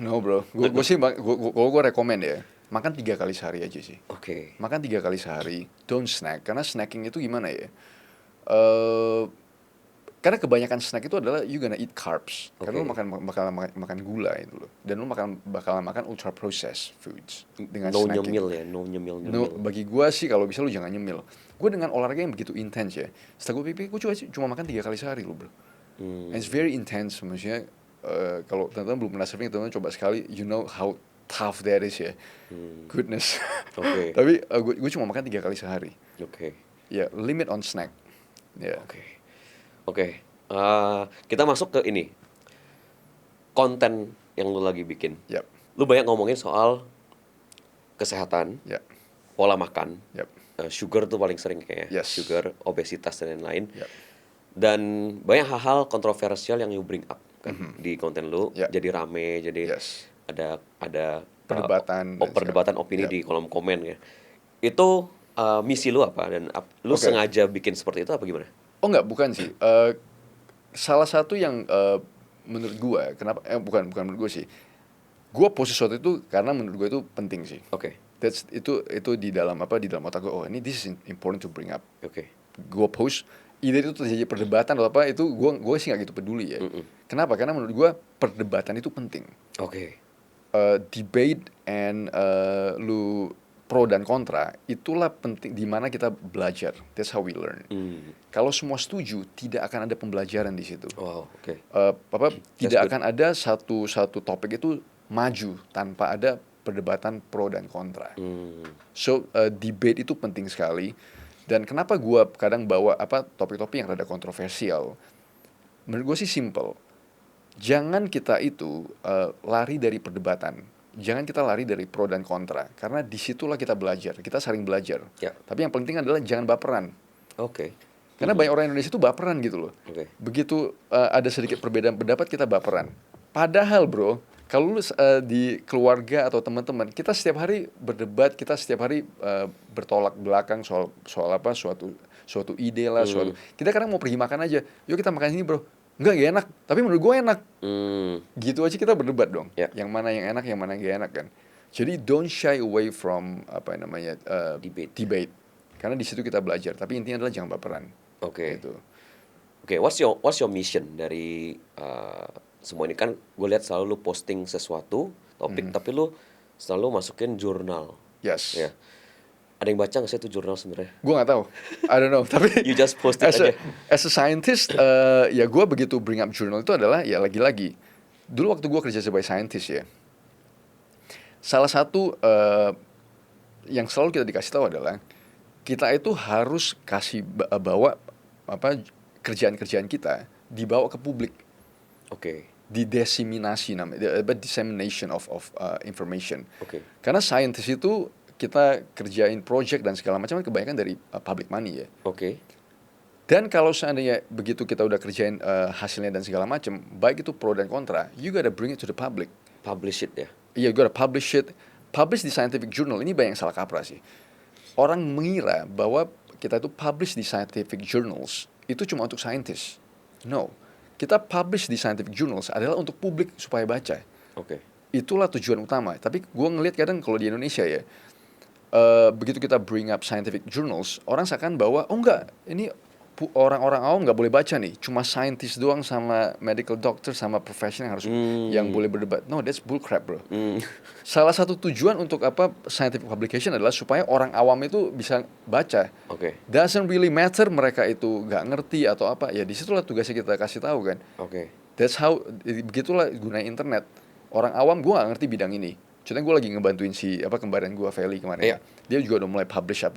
No bro, gue rekomend ya, makan 3 kali sehari aja sih. Makan 3 kali sehari, don't snack. Karena snacking itu gimana ya? Karena kebanyakan snack itu adalah you gonna eat carbs. Karena lu bakal makan gula itu loh. Dan lu bakal makan ultra processed foods dengan snacking. No nyemil. Bagi gue sih kalau bisa lu jangan nyemil. Gue dengan olahraga yang begitu intens ya. Setelah gue pikir, gue cuma makan 3 kali sehari loh bro. And it's very intense. Maksudnya kalau teman-teman belum pernah surfing, teman-teman coba sekali. You know how tough that is ya. Goodness. Tapi gue cuma makan 3 kali sehari. Limit on snack. Kita masuk ke ini, konten yang lu lagi bikin. Lu banyak ngomongin soal kesehatan, pola makan, sugar tuh paling sering kayaknya, sugar, obesitas dan lain-lain. Dan banyak hal-hal kontroversial yang you bring up kan di konten lu, jadi rame, jadi ada perdebatan opini di kolom komen ya. Itu misi lu apa dan lu sengaja bikin seperti itu apa gimana? Oh enggak, bukan sih. Salah satu yang menurut gue kenapa bukan menurut gue sih, gue post sesuatu itu karena menurut gue itu penting sih. Oke. Itu di dalam otak gue, oh ini this is important to bring up. Oke. Gue post, ide itu terjadi perdebatan atau apa, itu gue sih nggak gitu peduli ya. Kenapa? Karena menurut gue perdebatan itu penting. Oke. Debate and lu pro dan kontra itulah penting, di mana kita belajar. That's how we learn. Kalau semua setuju, tidak akan ada pembelajaran di situ. Wow, oke. Tidak akan ada satu topik itu maju tanpa ada perdebatan pro dan kontra. So debate itu penting sekali. Dan kenapa gue kadang bawa topik-topik yang rada kontroversial? Menurut gue sih simple. Jangan kita itu lari dari perdebatan. Jangan kita lari dari pro dan kontra. Karena disitulah kita belajar. Kita saling belajar. Ya. Tapi yang penting adalah jangan baperan. Oke. Karena banyak orang Indonesia itu baperan gitu loh. Begitu ada sedikit perbedaan pendapat, kita baperan. Padahal bro, kalau lu di keluarga atau teman-teman, kita setiap hari berdebat, kita setiap hari bertolak belakang soal suatu ide lah, kita kadang mau pergi makan aja. Yuk kita makan ini bro. Enggak, gak enak. Tapi menurut gue enak. Gitu aja kita berdebat dong. Yeah. Yang mana yang enak, yang mana yang gak enak kan. Jadi don't shy away from debate. Karena di situ kita belajar. Tapi intinya adalah jangan baperan. Oke. Gitu. Oke, what's your mission dari semua ini? Kan gue lihat selalu lu posting sesuatu topik, tapi lu selalu masukin jurnal. Yes. Ya. Ada yang baca nggak sih itu jurnal sebenarnya? Gue nggak tahu, I don't know. Tapi You just post it aja. As a scientist, ya gue begitu bring up jurnal itu adalah ya lagi-lagi. Dulu waktu gue kerja sebagai scientist ya, salah satu yang selalu kita dikasih tahu adalah kita itu harus bawa kerjaan-kerjaan kita dibawa ke publik. Oke. Didiseminasi namanya, dissemination of information. Oke. Karena scientist itu kita kerjain project dan segala macam kebanyakan dari public money ya. Oke. Dan kalau seandainya begitu kita udah kerjain hasilnya dan segala macam, baik itu pro dan kontra, you gotta bring it to the public. Publish it ya. Iya, you gotta publish it. Publish di scientific journal. Ini banyak yang salah kaprah sih. Orang mengira bahwa kita itu publish di scientific journals itu cuma untuk scientist. No. Kita publish di scientific journals adalah untuk publik supaya baca. Oke. Itulah tujuan utama. Tapi gue ngelihat kadang kalau di Indonesia ya, begitu kita bring up scientific journals, orang seakan bahwa oh enggak, ini orang-orang awam nggak boleh baca nih, cuma scientist doang sama medical doctor sama professional yang harus yang boleh berdebat. No, that's bullcrap bro. Salah satu tujuan untuk scientific publication adalah supaya orang awam itu bisa baca. Oke. Doesn't really matter mereka itu nggak ngerti atau apa, ya disitulah tugasnya kita kasih tahu kan. Oke. That's how, begitulah gunain internet. Orang awam, gue nggak ngerti bidang ini. Contohnya gue lagi ngebantuin kembaran gue Feli kemarin. Yeah. Dia juga udah mulai publish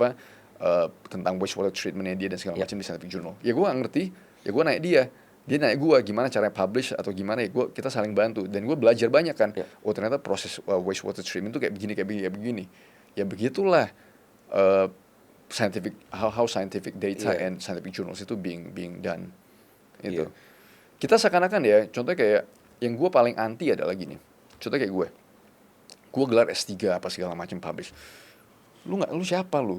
tentang wastewater treatmentnya dia dan segala macam di scientific journal. Ya gue gak ngerti, ya gue nanya dia nanya gue gimana cara publish atau gimana ya, kita saling bantu dan gue belajar banyak kan. Yeah. Oh ternyata proses wastewater treatment itu kayak begini. Ya begitulah how scientific data and scientific journals itu being done. Itu. Yeah. Kita seakan-akan ya, contohnya kayak yang gue paling anti adalah gini. Contohnya kayak gue gelar S3 apa segala macam publish. Lu siapa lu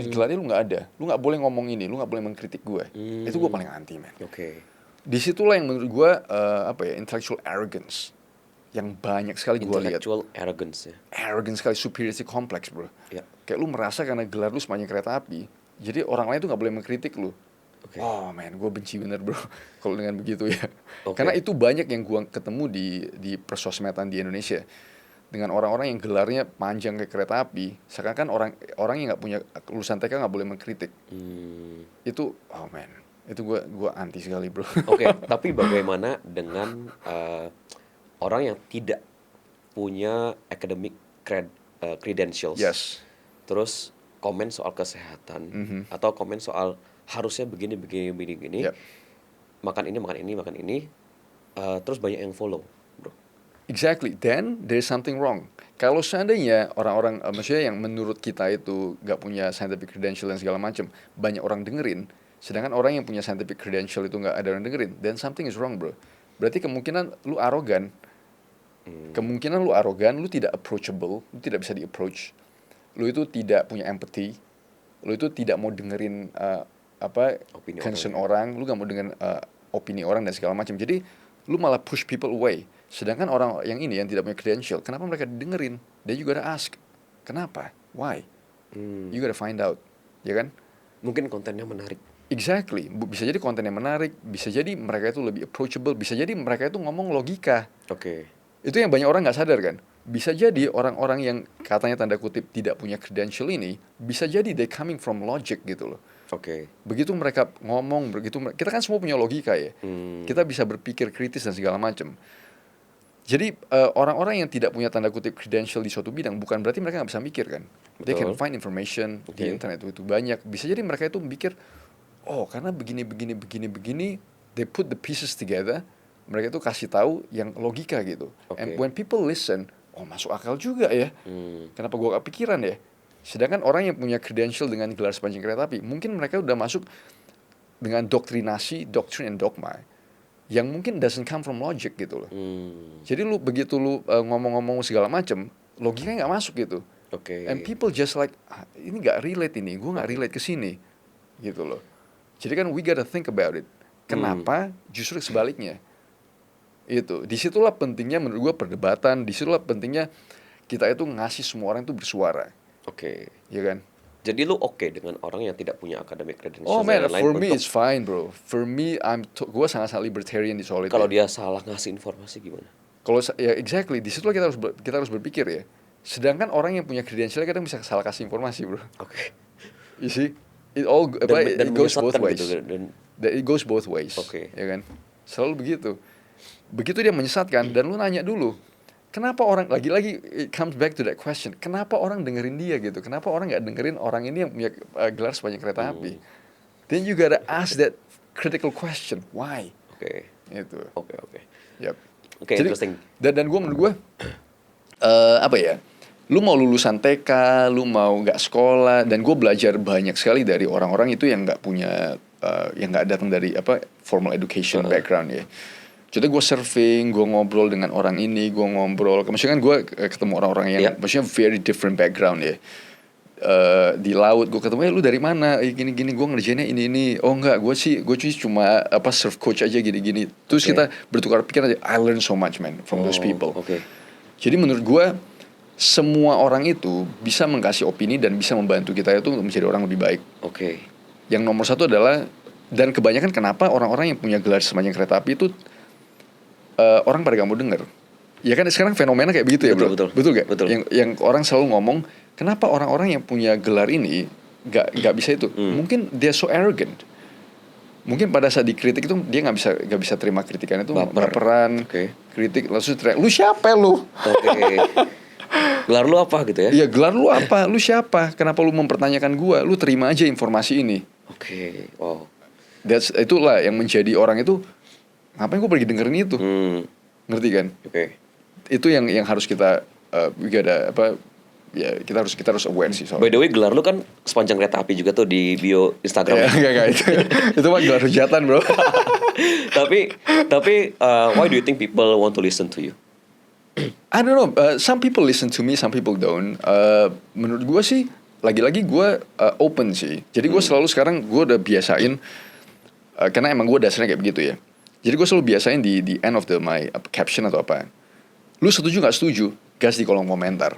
gelarnya lu nggak ada, lu nggak boleh ngomong ini, lu nggak boleh mengkritik gue. Itu gue paling anti man. Oke. Disitulah yang menurut gue intellectual arrogance yang banyak sekali gue lihat. Intellectual arrogance ya. Arrogance sekali, superiority complex bro. Yeah. Kayak lu merasa karena gelar lu sepanjang kereta api, jadi orang lain tuh nggak boleh mengkritik lu. Okay. Oh man, gue benci bener bro kalau dengan begitu ya. Okay. Karena itu banyak yang gue ketemu di persosmedan di Indonesia. Dengan orang-orang yang gelarnya panjang kayak kereta api, seakan-akan orang yang nggak punya lulusan TK nggak boleh mengkritik. Itu, oh man, itu gue anti sekali bro. Oke, tapi bagaimana dengan orang yang tidak punya academic credentials? Yes. Terus komen soal kesehatan atau komen soal harusnya begini. Yep. Makan ini, terus banyak yang follow. Exactly, then there's something wrong. Kalau seandainya orang-orang, maksudnya yang menurut kita itu gak punya scientific credential dan segala macam, banyak orang dengerin, sedangkan orang yang punya scientific credential itu gak ada orang dengerin, then something is wrong bro. Berarti kemungkinan lu arogan, lu tidak approachable, lu tidak bisa di-approach, lu itu tidak punya empathy, lu itu tidak mau dengerin concern orang, lu gak mau dengerin opini orang dan segala macam. Jadi lu malah push people away. Sedangkan orang yang ini yang tidak punya credential, kenapa mereka didengerin? Dia juga ada ask, kenapa? Why? You gotta find out, ya kan? Mungkin kontennya menarik. Exactly, bisa jadi kontennya menarik, bisa jadi mereka itu lebih approachable, bisa jadi mereka itu ngomong logika. Itu yang banyak orang nggak sadar kan. Bisa jadi orang-orang yang katanya tanda kutip tidak punya credential ini, bisa jadi they coming from logic gitu loh. Begitu mereka ngomong, begitu kita kan semua punya logika ya. Kita bisa berpikir kritis dan segala macam. Jadi orang-orang yang tidak punya tanda kutip credential di suatu bidang bukan berarti mereka nggak bisa mikir kan. They can find information di internet itu banyak. Bisa jadi mereka itu mikir, oh karena begini, they put the pieces together. Mereka itu kasih tahu yang logika gitu. And when people listen, oh masuk akal juga ya. Kenapa gue gak pikiran ya? Sedangkan orang yang punya credential dengan gelar sepanjang kereta api, mungkin mereka udah masuk dengan doktrinasi, doctrine and dogma yang mungkin doesn't come from logic gitu loh. Jadi begitu lu ngomong-ngomong segala macam, logikanya nggak masuk gitu. And people just like, ini nggak relate ini, gue nggak relate ke sini, gitu loh. Jadi kan we gotta think about it. Kenapa justru sebaliknya? Itu disitulah pentingnya menurut gue perdebatan, disitulah pentingnya kita itu ngasih semua orang itu bersuara. Ya kan? Jadi lu dengan orang yang tidak punya academic credentials? Oh man, for me it's fine bro. For me, gue sangat-sangat libertarian di soal itu. Kalau dia salah ngasih informasi gimana? Kalau ya exactly, disitulah kita harus berpikir ya. Sedangkan orang yang punya credential kadang bisa salah kasih informasi bro. You see, it goes both ways. Gitu, it goes both ways. Ya kan? Selalu begitu. Begitu dia menyesatkan dan lu nanya dulu, kenapa orang lagi-lagi it comes back to that question, kenapa orang dengerin dia gitu, kenapa orang nggak dengerin orang ini yang punya gelar sepanjang kereta api? Then you gotta ask that critical question, why? Itu. Yep. Jadi, interesting. Dan gue menurut gue apa ya? Lu mau lulusan TK, lu mau nggak sekolah, dan gue belajar banyak sekali dari orang-orang itu yang nggak punya, yang nggak datang dari formal education background ya. Jadi gue surfing, gue ngobrol dengan orang ini, maksudnya kan gue ketemu orang-orang yang maksudnya very different background ya. Di laut gue ketemu, lu dari mana? Gini-gini, gue ngerjainnya ini. Oh enggak, gue sih cuma surf coach aja gini-gini. Terus kita bertukar pikiran aja. I learn so much man from those people. Jadi menurut gue semua orang itu bisa mengkasih opini dan bisa membantu kita itu untuk menjadi orang lebih baik. Yang nomor satu adalah, dan kebanyakan kenapa orang-orang yang punya gelar sepanjang kereta api itu orang pada gak mau denger. Ya kan sekarang fenomena kayak begitu ya bro. Betul gak? Yang orang selalu ngomong, kenapa orang-orang yang punya gelar ini gak bisa itu? Mungkin they're so arrogant. Mungkin pada saat dikritik itu dia gak bisa terima kritikan itu, baperan, kritik langsung teriak, lu siapa lu? Gelar lu apa gitu ya? Iya, gelar lu apa? Lu siapa? Kenapa lu mempertanyakan gua? Lu terima aja informasi ini. Itulah yang menjadi orang itu, ngapain gue pergi dengerin itu? Ngerti kan? Itu yang harus kita kita harus aware sih soalnya. By the way, gelar lu kan sepanjang kereta api juga tuh di bio Instagram. Enggak itu mah gelar hujatan bro. tapi why do you think people want to listen to you? I don't know. Some people listen to me, some people don't. Menurut gue sih, lagi-lagi gue open sih. Jadi gue selalu sekarang gue udah biasain, karena emang gue dasarnya kayak begitu ya. Jadi gue selalu biasain di end of my caption atau apa, lu setuju gak setuju, gas di kolom komentar.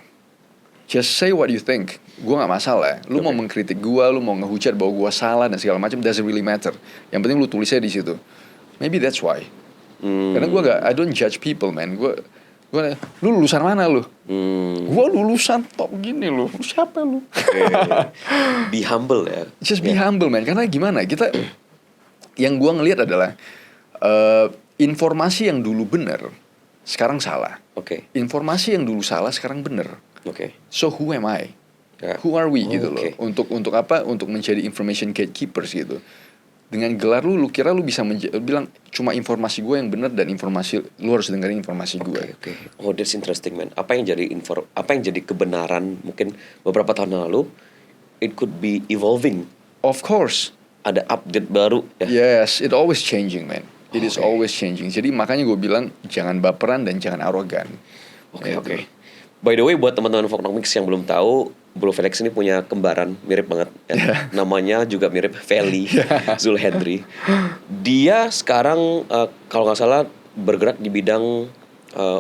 Just say what you think. Gue gak masalah. Lu mau mengkritik gue, lu mau ngehujat bahwa gue salah dan segala macam, doesn't really matter. Yang penting lu tulisnya di situ. Maybe that's why. Karena gue I don't judge people man. Gue lu lulusan mana lu? Gue lulusan top gini lu. Lu siapa lu? Be humble ya. Just be humble man. Karena gimana? Kita yang gue ngelihat adalah informasi yang dulu benar sekarang salah. Informasi yang dulu salah sekarang benar. So who am I? Who are we gitu loh? Untuk apa? Untuk menjadi information gatekeepers gitu. Dengan gelar lu kira lu bisa bilang cuma informasi gue yang benar dan informasi lu harus dengerin informasi gue. Oh, that's interesting man. Apa yang jadi kebenaran mungkin beberapa tahun lalu, it could be evolving. Of course. Ada update baru ya. Yes, it always changing man. It is always changing. Jadi makanya gue bilang jangan baperan dan jangan arogan. Oke. By the way, buat teman-teman Vlognomics yang belum tahu, Bro Felix ini punya kembaran mirip banget. Ya. Namanya juga mirip Feli Zulhendri. Dia sekarang kalau nggak salah bergerak di bidang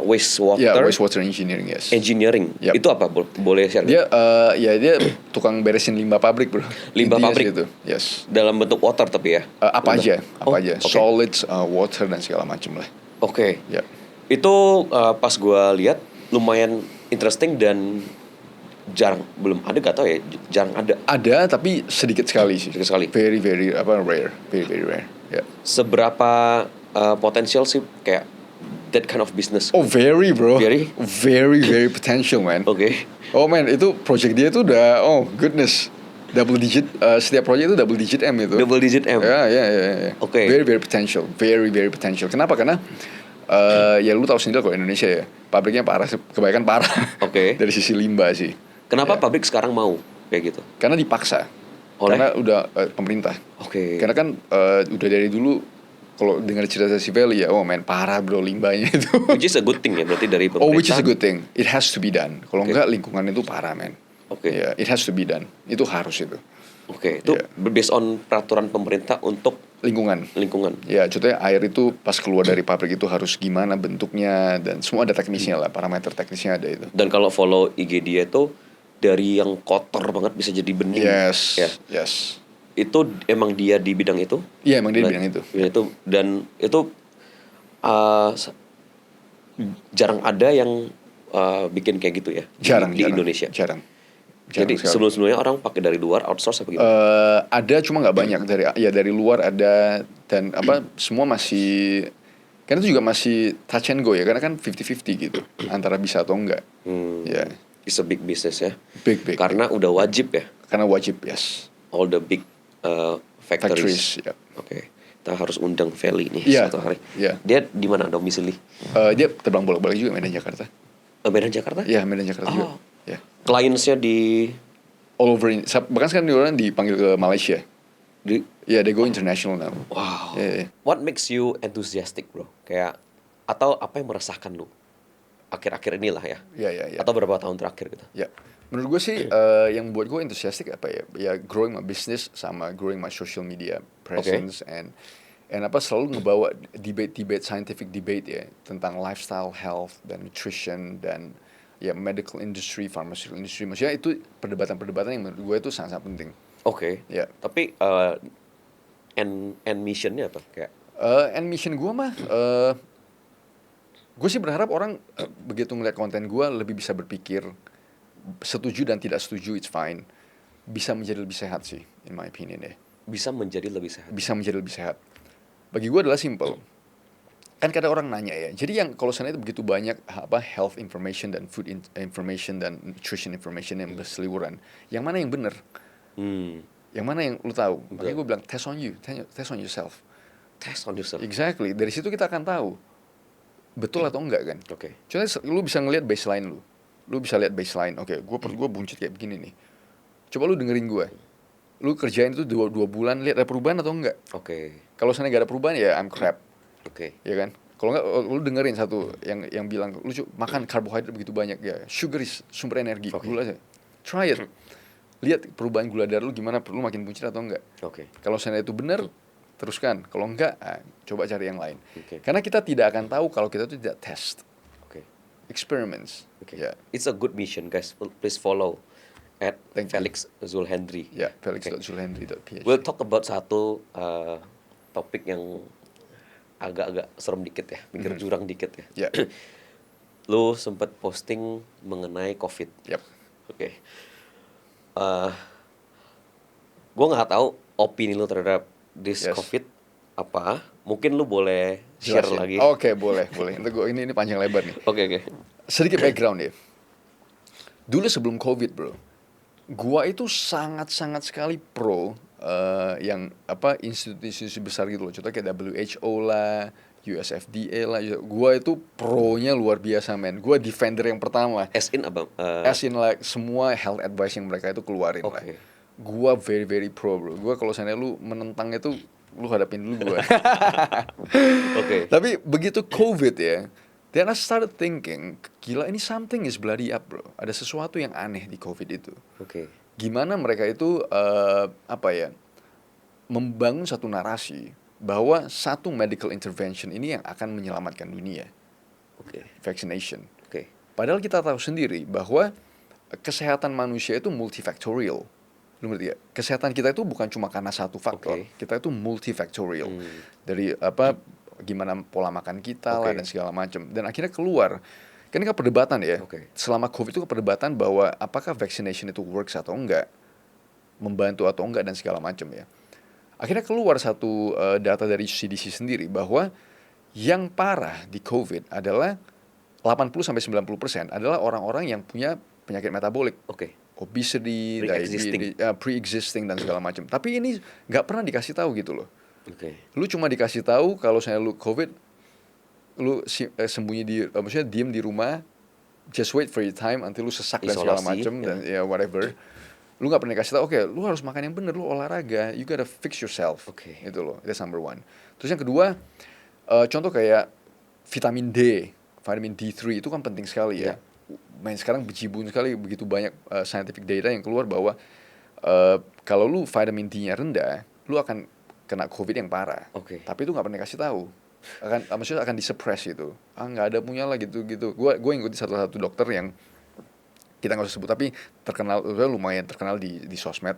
wastewater. Ya, wastewater engineering, yes. Engineering. Yep. Itu apa? Boleh share? Dia tukang beresin limbah pabrik, bro. Limbah Intinya pabrik. Gitu. Yes. Dalam bentuk water tapi ya. Apa aja. Okay. Solids, water dan segala macam lah. Oke. Yep. Itu pas gue lihat lumayan interesting dan belum ada, gak tau ya, jarang ada. Ada tapi sedikit sekali sih. Sedikit sekali. Very rare. Very rare. Yeah. Seberapa potensial sih kayak that kind of business? Oh, very, bro. Very potential, man. Oke. Oh man, itu project dia tuh udah goodness. Double digit, setiap project itu double digit M itu. Double digit M. Ya. Oke. Very potential. Very potential. Kenapa? Karena ya lu tahu sendiri kalau Indonesia ya, pabriknya parah, kebanyakan parah. Oke. Dari sisi limbah sih. Kenapa pabrik sekarang mau kayak gitu? Karena dipaksa. Oleh? Karena udah pemerintah. Oke. Karena kan udah dari dulu kalau dengar cerita si Valley ya, oh man parah bro limbahnya itu. Which is a good thing ya berarti dari pemerintah. Oh, which is a good thing. It has to be done. Kalau enggak lingkungan itu parah, man. Oke. Yeah, it has to be done. Itu harus itu. Oke, itu based on peraturan pemerintah untuk lingkungan. Ya, contohnya air itu pas keluar dari pabrik itu harus gimana bentuknya dan semua ada teknisnya lah, parameter teknisnya ada itu. Dan kalau follow IG dia itu dari yang kotor banget bisa jadi bening. Yes. Itu emang dia di bidang itu? Iya, emang dia di bidang itu. Dan itu jarang ada yang bikin kayak gitu ya di Indonesia. Jarang. Jadi sebelum-sebelumnya orang pakai dari luar outsource apa gitu? Ada cuma nggak banyak dari luar ada dan semua masih karena itu juga masih touch and go ya karena kan 50-50 gitu antara bisa atau enggak. Ya. It's a big business ya. Big. Karena udah wajib ya. Karena wajib, yes. All the big factories. Yeah. Oke. Kita harus undang Valley nih suatu hari. Yeah. Dia di mana domisili? Dia terbang bolak-balik juga Medan Jakarta. Medan Jakarta? Iya, Medan Jakarta juga. Yeah. Clients-nya di all over bahkan sekarang orang dipanggil ke Malaysia. They go international now. Wow. Yeah. What makes you enthusiastic, bro? Kayak atau apa yang meresahkan lu? Akhir-akhir inilah ya. Iya. Atau beberapa tahun terakhir gitu. Ya. Menurut gue sih yang buat gue enthusiastic apa ya? Ya growing my business sama growing my social media presence and selalu ngebawa debate scientific debate ya tentang lifestyle, health dan nutrition dan ya medical industry, pharmaceutical industry. Maksudnya itu perdebatan-perdebatan yang menurut gue itu sangat penting. Oke. Ya. Tapi end mission-nya apa? Kayak end mission gue mah gue sih berharap orang begitu ngeliat konten gue lebih bisa berpikir setuju dan tidak setuju, it's fine. Bisa menjadi lebih sehat sih, in my opinion ya. Bisa menjadi lebih sehat. Bisa menjadi lebih sehat. Bagi gue adalah simple. Kan kadang orang nanya ya. Jadi yang kalau sana itu begitu banyak health information dan food information dan nutrition information yang berseliweran. Yang mana yang benar? Yang mana yang lu tahu? Makanya gue bilang test on you, test on yourself. Test on yourself. Exactly. Dari situ kita akan tahu betul atau enggak kan. Oke. Contohnya lu bisa ngelihat baseline lu. Lu bisa lihat baseline. Oke, gue buncit kayak begini nih. Coba lu dengerin gue. Lu kerjain itu 2 bulan, lihat ada perubahan atau enggak. Oke. Kalau sana gak ada perubahan ya I'm crap. Oke. Ya kan? Kalau enggak lu dengerin satu yang bilang lu makan karbohidrat begitu banyak ya. Sugar is sumber energi. Gula aja. Try it. Lihat perubahan gula darah lu gimana, lu makin buncit atau enggak. Oke. Kalau sana itu benar, teruskan. Kalau enggak, coba cari yang lain. Okay. Karena kita tidak akan tahu kalau kita itu tidak test. Okay. Experiments. Okay. Yeah. It's a good mission, guys. Please follow at Felix Zulhendri. Yeah, Felix.Zulhendri.phd. We'll talk about satu topik yang agak-agak serem dikit ya, pinggir jurang dikit ya. Yeah. Lu sempat posting mengenai COVID. Yep. Oke. Gue nggak tahu opini lu terhadap COVID apa. Mungkin lu boleh share jelasin lagi. Oke, boleh. Ini panjang lebar nih. Oke. Sedikit background ya. Dulu sebelum COVID, bro, gua itu sangat sekali pro yang institusi besar gitu loh. Contohnya kayak WHO lah, US FDA lah. Gua itu pro-nya luar biasa, men. Gua defender yang pertama. As in apa? As in like semua health advice yang mereka itu keluarin lah. Gua very pro, bro. Gua kalau sana lu menentang itu lu hadapin dulu gua. Oke. Tapi begitu COVID ya, then I started thinking, gila ini something is bloody up, bro. Ada sesuatu yang aneh di COVID itu. Oke. Gimana mereka itu membangun satu narasi bahwa satu medical intervention ini yang akan menyelamatkan dunia. Vaccination. Padahal kita tahu sendiri bahwa kesehatan manusia itu multifactorial. Lu ngerti ya? Kesehatan kita itu bukan cuma karena satu faktor. Kita itu multifactorial. Dari gimana pola makan kita lah dan segala macam. Dan akhirnya keluar. Kan ini kan perdebatan ya. Selama COVID itu perdebatan bahwa apakah vaccination itu works atau enggak, membantu atau enggak dan segala macam ya. Akhirnya keluar satu data dari CDC sendiri bahwa yang parah di COVID adalah 80-90% adalah orang-orang yang punya penyakit metabolik, obesity, pre-existing dan segala macam. Tapi ini nggak pernah dikasih tahu gitu loh. Lu cuma dikasih tahu kalau saya lu COVID, lu sembunyi maksudnya diem di rumah, just wait for your time until lu sesak dan segala macam dan ya whatever. Lu nggak pernah dikasih tahu, lu harus makan yang bener, lu olahraga, you gotta fix yourself, itu loh, that's number one. Terus yang kedua, contoh kayak vitamin D3 itu kan penting sekali ya. Main sekarang bejibun sekali, begitu banyak scientific data yang keluar bahwa kalau lu vitamin D-nya rendah, lu akan kena COVID yang parah. Tapi itu nggak pernah kasih tahu. Maksudnya akan disuppress itu. Nggak ada punya lah gitu. Gue ngikutin satu dokter yang kita nggak usah sebut, tapi lumayan terkenal di sosmed.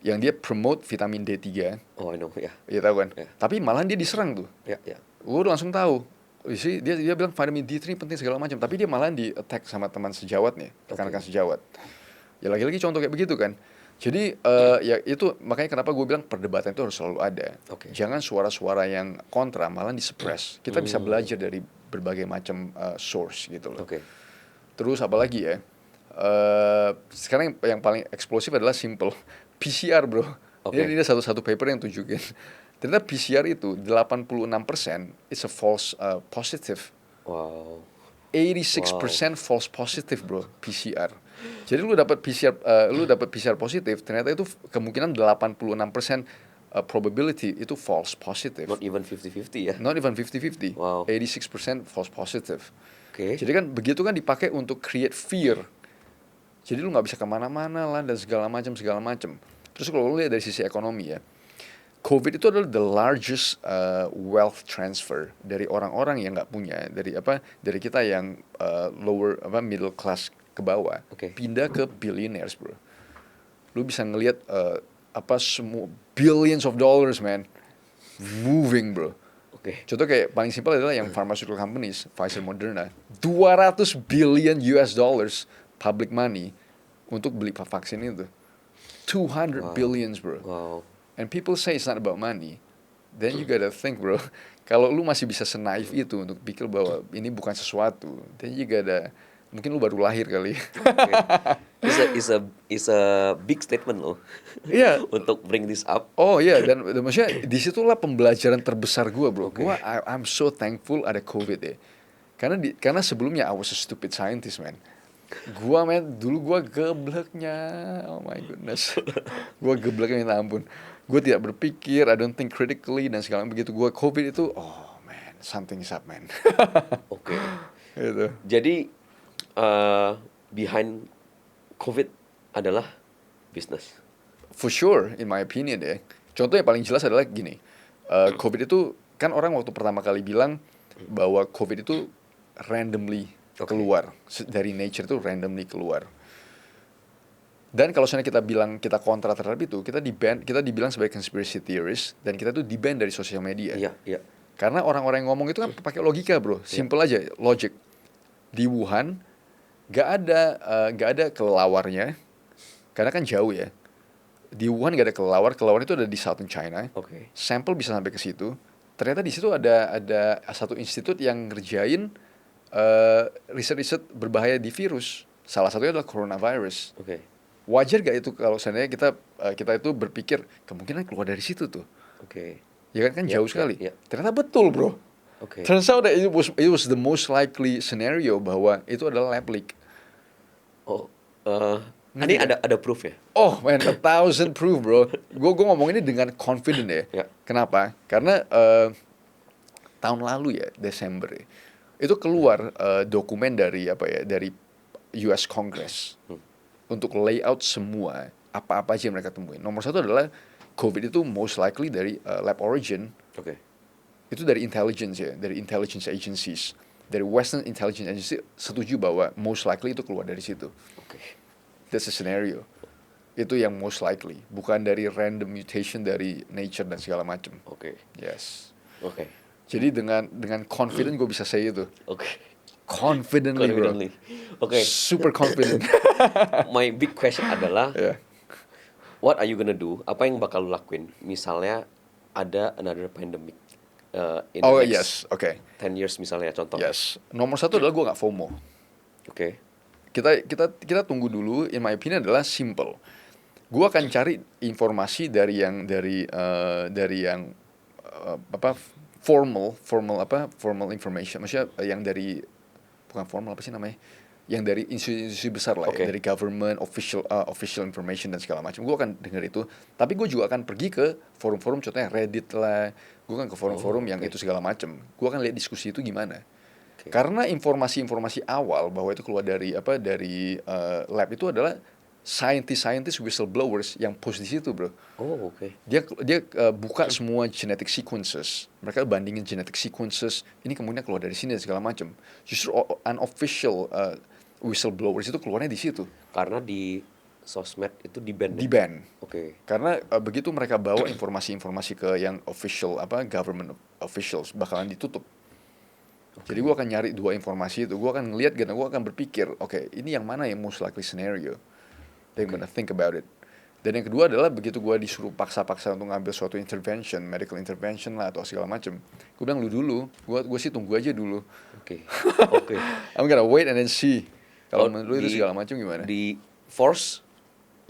Yang dia promote vitamin D3. I know, Iya tahu kan. Tapi malahan dia diserang tuh. Gue udah langsung tahu. Dia bilang vitamin D3 penting segala macam, tapi dia malahan di attack sama teman sejawatnya, rekan-rekan sejawat. Ya lagi-lagi contoh kayak begitu kan. Jadi ya itu makanya kenapa gue bilang perdebatan itu harus selalu ada. Jangan suara-suara yang kontra malah disuppress. Kita bisa belajar dari berbagai macam source gitu loh. Terus apa lagi ya? Sekarang yang paling eksplosif adalah simple PCR bro. Ini satu paper yang tunjukin. Ternyata PCR itu 86% is a false positive. 86% false positive bro, PCR. Jadi lu dapat PCR positif, ternyata itu kemungkinan 86% probability itu false positive. Not even 50-50 ya. Not even 50-50. 86% false positive. Jadi kan begitu kan dipakai untuk create fear. Jadi lu nggak bisa kemana-mana lah dan segala macam. Terus kalau lu lihat dari sisi ekonomi ya, COVID itu adalah the largest wealth transfer dari orang-orang yang nggak punya, dari kita yang lower middle class ke bawah, pindah ke billionaires bro. Lu bisa ngelihat semua billions of dollars man moving bro. Contoh kayak paling simpel adalah yang pharmaceutical companies, Pfizer, Moderna, 200 billion US dollars public money untuk beli vaksin itu. 200 billions bro. And people say it's not about money. Then you gotta think bro, kalau lu masih bisa senaif itu untuk pikir bahwa ini bukan sesuatu, then you gotta, mungkin lu baru lahir kali. It's a big statement loh. Iya. Untuk bring this up. Dan maksudnya disitulah pembelajaran terbesar gue bro. I'm so thankful ada COVID ya. Karena sebelumnya I was a stupid scientist man. Dulu gue gebleknya, oh my goodness. Gue gebleknya minta ampun. Gue tidak berpikir, I don't think critically dan segala begitu. Gue COVID itu, oh man, something's up man. Gitu. Jadi behind COVID adalah business. For sure, in my opinion ya. Contoh yang paling jelas adalah gini. COVID itu, kan orang waktu pertama kali bilang bahwa COVID itu randomly keluar. Dari nature itu randomly keluar. Dan kalau misalnya kita kontra terhadap itu, kita dibilang sebagai conspiracy theorist, dan kita tuh di-ban dari sosial media. Karena orang-orang yang ngomong itu kan pakai logika bro. Simple aja, logic. Di Wuhan, gak ada kelelawarnya, karena kan jauh ya. Di Wuhan gak ada kelelawar itu ada di Southern China. Sampel bisa sampai ke situ. Ternyata di situ ada satu institut yang ngerjain riset-riset berbahaya di virus. Salah satunya adalah coronavirus. Wajar gak itu kalau seandainya kita itu berpikir kemungkinan keluar dari situ tuh. Ya kan jauh sekali. Ternyata betul bro. Turns out that it was the most likely scenario bahwa itu adalah lab leak. Ini ada proof ya? Oh man, 1,000 proof bro. Gue ngomong ini dengan confident ya. Kenapa? Karena tahun lalu ya, Desember ya, itu keluar dokumen dari US Congress untuk layout semua apa-apa aja yang mereka temuin. Nomor satu adalah COVID itu most likely dari lab origin Oke. Itu dari intelligence ya, dari intelligence agencies, dari Western intelligence agency setuju bahwa most likely itu keluar dari situ. Oke. That's a scenario. Itu yang most likely, bukan dari random mutation dari nature dan segala macam. Oke. Yes. Oke. Jadi dengan confident gue bisa say itu. Oke. Confidently, bro. Oke. Super confident. My big question adalah, Yeah. what are you gonna do? Apa yang bakal lu lakuin? Misalnya ada another pandemic in the Oh next yes, oke. 10 years misalnya contoh. Yes. Nomor satu adalah gue nggak FOMO. Oke. Kita tunggu dulu. In my opinion adalah simple. Gue akan cari informasi dari yang apa formal information. Maksudnya yang dari bukan formal apa sih namanya? Yang dari institusi besar lah, Okay. ya, dari government, official information dan segala macam. Gue akan dengar itu. Tapi gue juga akan pergi ke forum-forum, contohnya Reddit lah. Gue kan ke forum-forum yang itu segala macam. Gue akan lihat diskusi itu gimana. Okay. Karena informasi-informasi awal bahwa itu keluar dari lab itu adalah scientist whistleblowers yang post di situ, bro. Oh, oke. Dia buka semua genetic sequences. Mereka bandingin genetic sequences. Ini kemudian keluar dari sini dan segala macam. Justru unofficial whistleblowers itu keluarnya di situ. Karena di sosmed itu di-ban. Di ban. Oke. Karena begitu mereka bawa informasi-informasi ke yang official government officials bakalan ditutup. Jadi gue akan nyari dua informasi itu. Gue akan ngeliat dan gue akan berpikir, oke, ini yang mana yang most likely scenario. They're gonna think about it. Dan yang kedua adalah begitu gue disuruh paksa-paksa untuk ngambil suatu intervention, medical intervention lah atau segala macam, gue bilang lu dulu, gue sih tunggu aja dulu. Oke. Oke. I'm gonna wait and then see. Kalau Oh, menurut lu itu segala macam gimana? Di force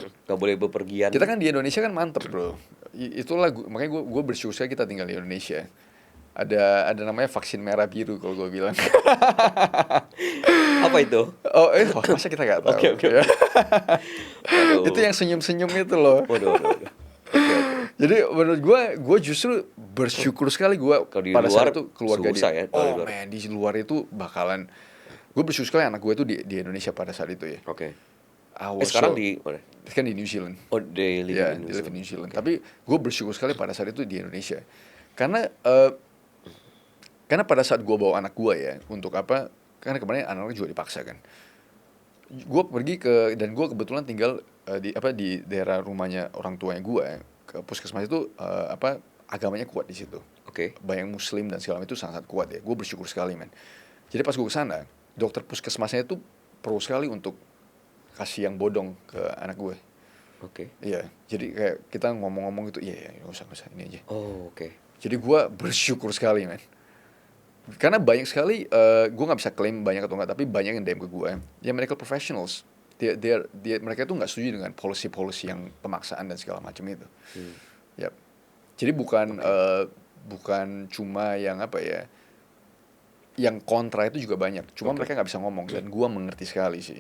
nggak boleh bepergian. Kita kan di Indonesia kan mantep, bro. Itulah makanya gue bersyukur sekali kita tinggal di Indonesia. Ada namanya vaksin merah biru kalau gue bilang. Apa itu? Masa kita nggak tahu? Oke. Ya. Waduh. Itu yang senyum-senyum itu loh. Waduh. Oke. Jadi menurut gue justru bersyukur sekali gue Kalau di pada luar, saat itu keluarga susah ya, kalau di luar. man, di luar itu bakalan. Gue bersyukur sekali anak gue itu di Indonesia pada saat itu ya. Oke. So, Sekarang di mana? kan di New Zealand. Oh, they live Ya, in dia live in New Zealand. Okay. Tapi gue bersyukur sekali pada saat itu di Indonesia. Karena pada saat gue bawa anak gue ya, untuk apa? Karena kemarin anak-anak juga dipaksa kan. Gue pergi dan gue kebetulan tinggal di daerah rumahnya orang tuanya gue. Ke puskesmas itu agamanya kuat di situ. Oke. Banyak Muslim dan segala macam itu sangat kuat ya. Gue bersyukur sekali, men. Jadi pas gue kesana, dokter puskesmasnya itu pro sekali untuk kasih yang bodong ke anak gue. Oke. Iya, jadi kayak kita ngomong-ngomong gitu, iya, nggak usah ini aja. Oh, oke. Jadi gue bersyukur sekali, men. Karena banyak sekali, gue nggak bisa klaim banyak atau nggak, tapi banyak yang DM ke gue, ya medical professionals, mereka tuh nggak setuju dengan policy yang pemaksaan dan segala macam itu. Yap. Jadi bukan cuma yang yang kontra itu juga banyak. Cuma mereka nggak bisa ngomong dan gue mengerti sekali sih.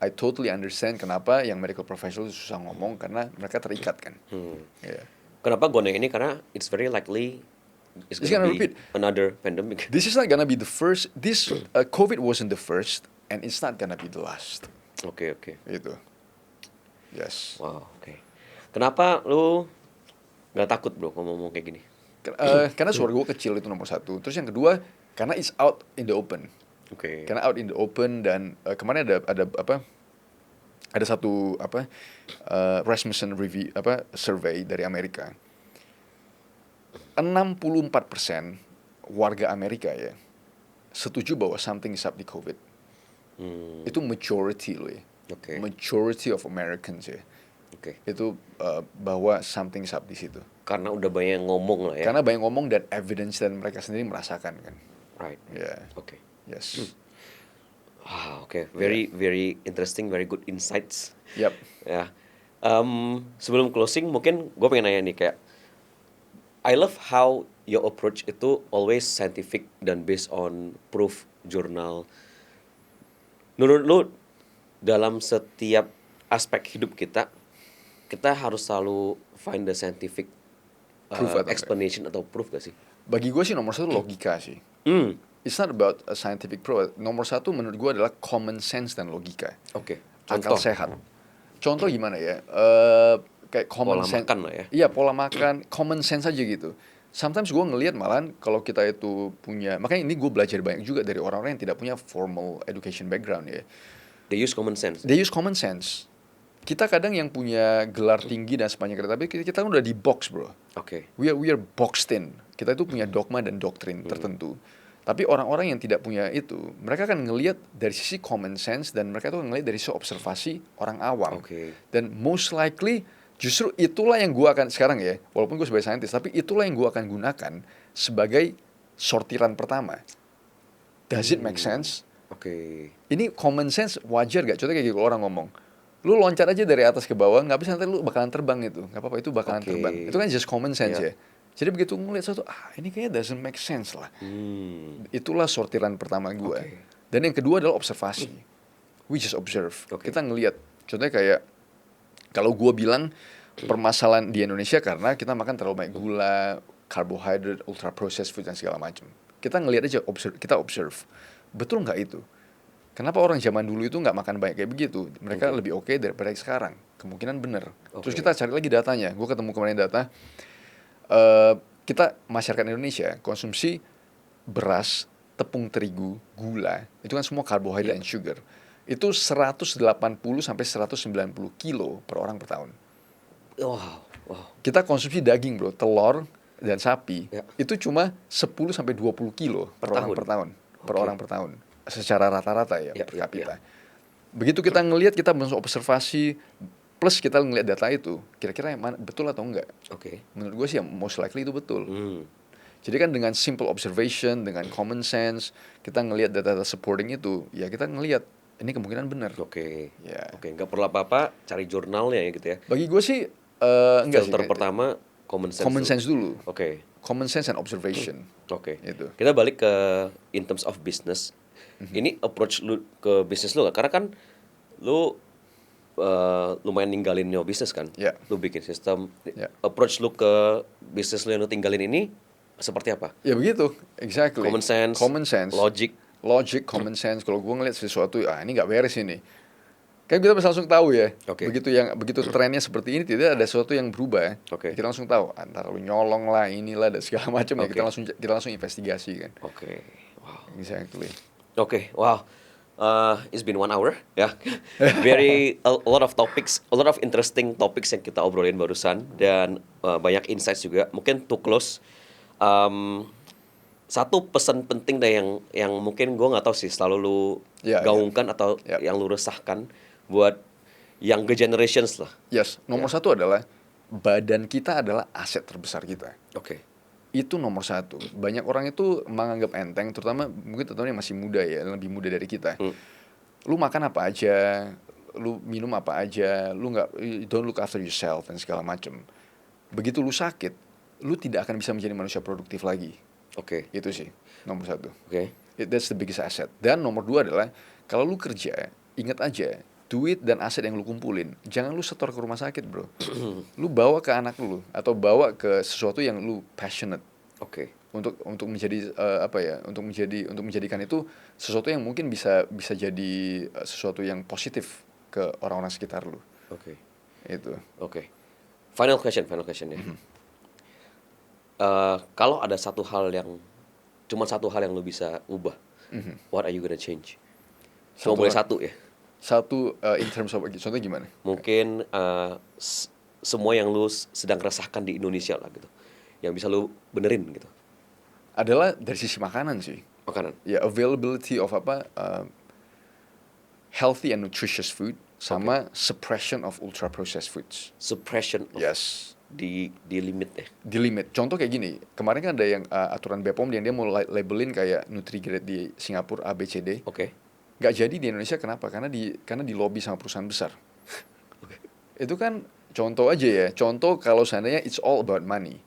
I totally understand kenapa yang medical professional susah ngomong karena mereka terikat kan. Yeah. Kenapa gue nanya ini? Karena it's very likely it's gonna be repeat. Another pandemic. This is not gonna be the first. This COVID wasn't the first, and it's not gonna be the last. Oke. Itu. Yes. Wow, oke. Kenapa lu nggak takut, bro, ngomong kayak gini? Karena suara gue kecil itu nomor satu. Terus yang kedua, karena it's out in the open. Oke. Karena out in the open dan kemarin ada satu Rasmussen review survey dari Amerika. 64% warga Amerika ya setuju bahwa something is up di COVID. Itu majority loh ya. Oke. Majority of Americans ya. Oke. Itu bahwa something is up di situ. Karena udah banyak yang ngomong lah ya. Karena banyak ngomong dan evidence dan mereka sendiri merasakan kan. Right. Yeah. Oke. Yes. Wow, oke. Very interesting, very good insights. Yep. Ya. Sebelum closing mungkin gue pengen nanya nih kayak I love how your approach itu always scientific dan based on proof journal. Menurut lu dalam setiap aspek hidup kita harus selalu find the scientific Proof atau explanation atau proof gak sih? Bagi gue sih nomor satu logika sih. It's not about a scientific proof. Nomor satu menurut gue adalah common sense dan logika. Oke. Akal sehat. Contoh gimana ya? Kayak common Pola sense. makan lah ya. Iya, pola makan, common sense aja gitu. Sometimes gue ngelihat malahan kalau kita itu punya, makanya ini gue belajar banyak juga dari orang-orang yang tidak punya formal education background ya. They use common sense. They use common sense. Kita kadang yang punya gelar tinggi dan sepanjang tapi kita kan udah di box bro. Oke. We are boxed in. Kita itu punya dogma dan doktrin tertentu. Tapi orang-orang yang tidak punya itu, mereka akan ngelihat dari sisi common sense dan mereka tuh ngelihat dari sisi observasi orang awam. Dan most likely justru itulah yang gue akan sekarang ya, walaupun gue sebagai saintis, tapi itulah yang gue akan gunakan sebagai sortiran pertama. Does it make sense? Ini common sense wajar gak? Contohnya kayak gitu orang ngomong, lu loncat aja dari atas ke bawah, nggak bisa nanti lu bakalan terbang itu, nggak apa-apa itu bakalan terbang. Itu kan just common sense ya. Jadi begitu ngeliat sesuatu, ini kayaknya doesn't make sense lah. Itulah sortiran pertama gue. Dan yang kedua adalah observasi. We just observe. Kita ngelihat. Contohnya kayak kalau gue bilang permasalahan di Indonesia karena kita makan terlalu banyak gula, carbohydrate, ultra processed food dan segala macam. Kita ngelihat aja, kita observe. Betul nggak itu? Kenapa orang zaman dulu itu nggak makan banyak kayak begitu? Mereka lebih oke daripada sekarang. Kemungkinan benar. Terus kita cari lagi datanya. Gue ketemu kemarin data. Kita masyarakat Indonesia konsumsi beras, tepung terigu, gula. Itu kan semua karbohidrat dan sugar. Itu 180 sampai 190 kilo per orang per tahun. Wow. Kita konsumsi daging bro, telur dan sapi. Itu cuma 10 sampai 20 kilo per orang per tahun. Per orang per tahun. Secara rata-rata ya per kapita. Begitu kita ngelihat, kita observasi, plus kita ngelihat data itu, kira-kira yang mana betul atau enggak? Menurut gue sih most likely itu betul. Jadi kan dengan simple observation, dengan common sense, kita ngelihat data-data supporting itu, ya kita ngelihat ini kemungkinan benar. Nggak perlu apa-apa, cari jurnalnya ya gitu ya. Bagi gue sih enggak sih. Filter pertama common sense dulu. Common sense and observation. Itu. Kita balik ke in terms of business. Ini approach lu ke bisnis lu gak? Karena kan lu lumayan ninggalin your business kan. Lu bikin sistem. Approach lu ke bisnis lu yang lu tinggalin ini seperti apa? Ya begitu, exactly. Common sense. Logic, common sense. Kalau gue ngeliat sesuatu, ini nggak beres ini. Kan kita bisa langsung tahu ya. Begitu trennya seperti ini, tidak ada sesuatu yang berubah. Kita langsung tahu. Antara lu nyolong lah, inilah dan segala macam ya. Kita langsung investigasi kan. Wow. Exactly. Wow. It's been 1 hour ya. A lot of topics, a lot of interesting topics yang kita obrolin barusan dan banyak insights juga. Mungkin to close. Satu pesan penting deh yang mungkin gue nggak tahu sih selalu lu gaungkan atau yang lu resahkan buat younger generations lah. Nomor satu adalah badan kita adalah aset terbesar kita. Itu nomor satu. Banyak orang itu menganggap enteng, terutama mungkin teman-teman yang masih muda ya, lebih muda dari kita. Lu makan apa aja, lu minum apa aja, lu nggak don't look after yourself dan segala macam. Begitu lu sakit, lu tidak akan bisa menjadi manusia produktif lagi. Itu sih nomor satu. That's the biggest asset. Dan nomor dua adalah kalau lu kerja, ingat aja duit dan aset yang lu kumpulin jangan lu setor ke rumah sakit bro. Lu bawa ke anak lu atau bawa ke sesuatu yang lu passionate. Untuk menjadi untuk menjadikan itu sesuatu yang mungkin bisa jadi sesuatu yang positif ke orang-orang sekitar lu. Itu. Final question ya. Kalau ada cuma satu hal yang lu bisa ubah, what are you gonna change? Cuma boleh satu ya. In terms of contohnya gimana? Mungkin semua yang lu sedang resahkan di Indonesia lah gitu, yang bisa lu benerin gitu. Adalah dari sisi makanan sih. Ya, availability of healthy and nutritious food sama suppression of ultra processed foods. Di limit ya. Di limit. Contoh kayak gini, kemarin kan ada yang aturan BPOM yang dia mau labelin kayak Nutrigrade di Singapura ABCD. Gak jadi di Indonesia, kenapa? Karena di lobby sama perusahaan besar. Itu kan contoh aja ya. Contoh kalau seandainya it's all about money.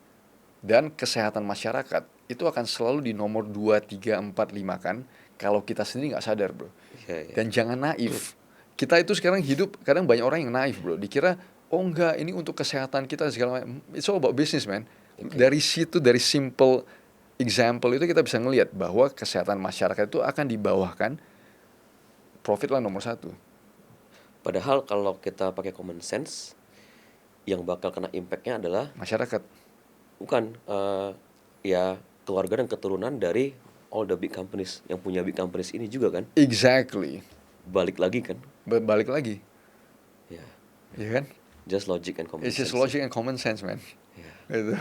Dan kesehatan masyarakat itu akan selalu di nomor 2, 3, 4, 5 kan. Kalau kita sendiri gak sadar bro. Dan jangan naif. Kita itu sekarang hidup, kadang banyak orang yang naif bro. Dikira, oh enggak, ini untuk kesehatan kita segala macam. It's all about business man. Dari situ, dari simple example itu kita bisa ngelihat bahwa kesehatan masyarakat itu akan dibawahkan profit lah nomor satu. Padahal kalau kita pakai common sense, yang bakal kena impact-nya adalah masyarakat. Bukan, ya keluarga dan keturunan dari all the big companies yang punya big companies ini juga kan. Exactly. Balik lagi kan. Balik lagi. Ya. Iya kan? Just logic and common It's sense. just logic and common sense, man. Yeah. Gitu.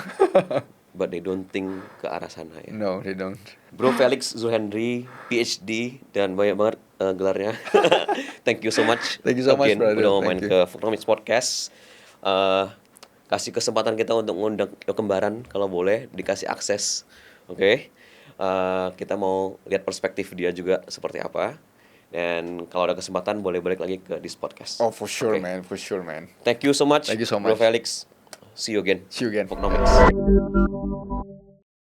But they don't think ke arah sana ya. No, they don't. Bro Felix Zulhendri, PhD, dan banyak banget gelarnya. Thank you so much. Thank you so much, again, brother. udah mau Thank main you. ke Vocnomics Podcast. Kasih kesempatan kita untuk ngundang Yo Kembaran kalau boleh, dikasih akses. Oke. Kita mau lihat perspektif dia juga seperti apa. Dan kalau ada kesempatan boleh balik lagi ke this podcast. Oh, for sure, Okay. man. For sure, man. Thank you so much. Thank you so Bro much. Felix. See you again. See you again. Vocnomics.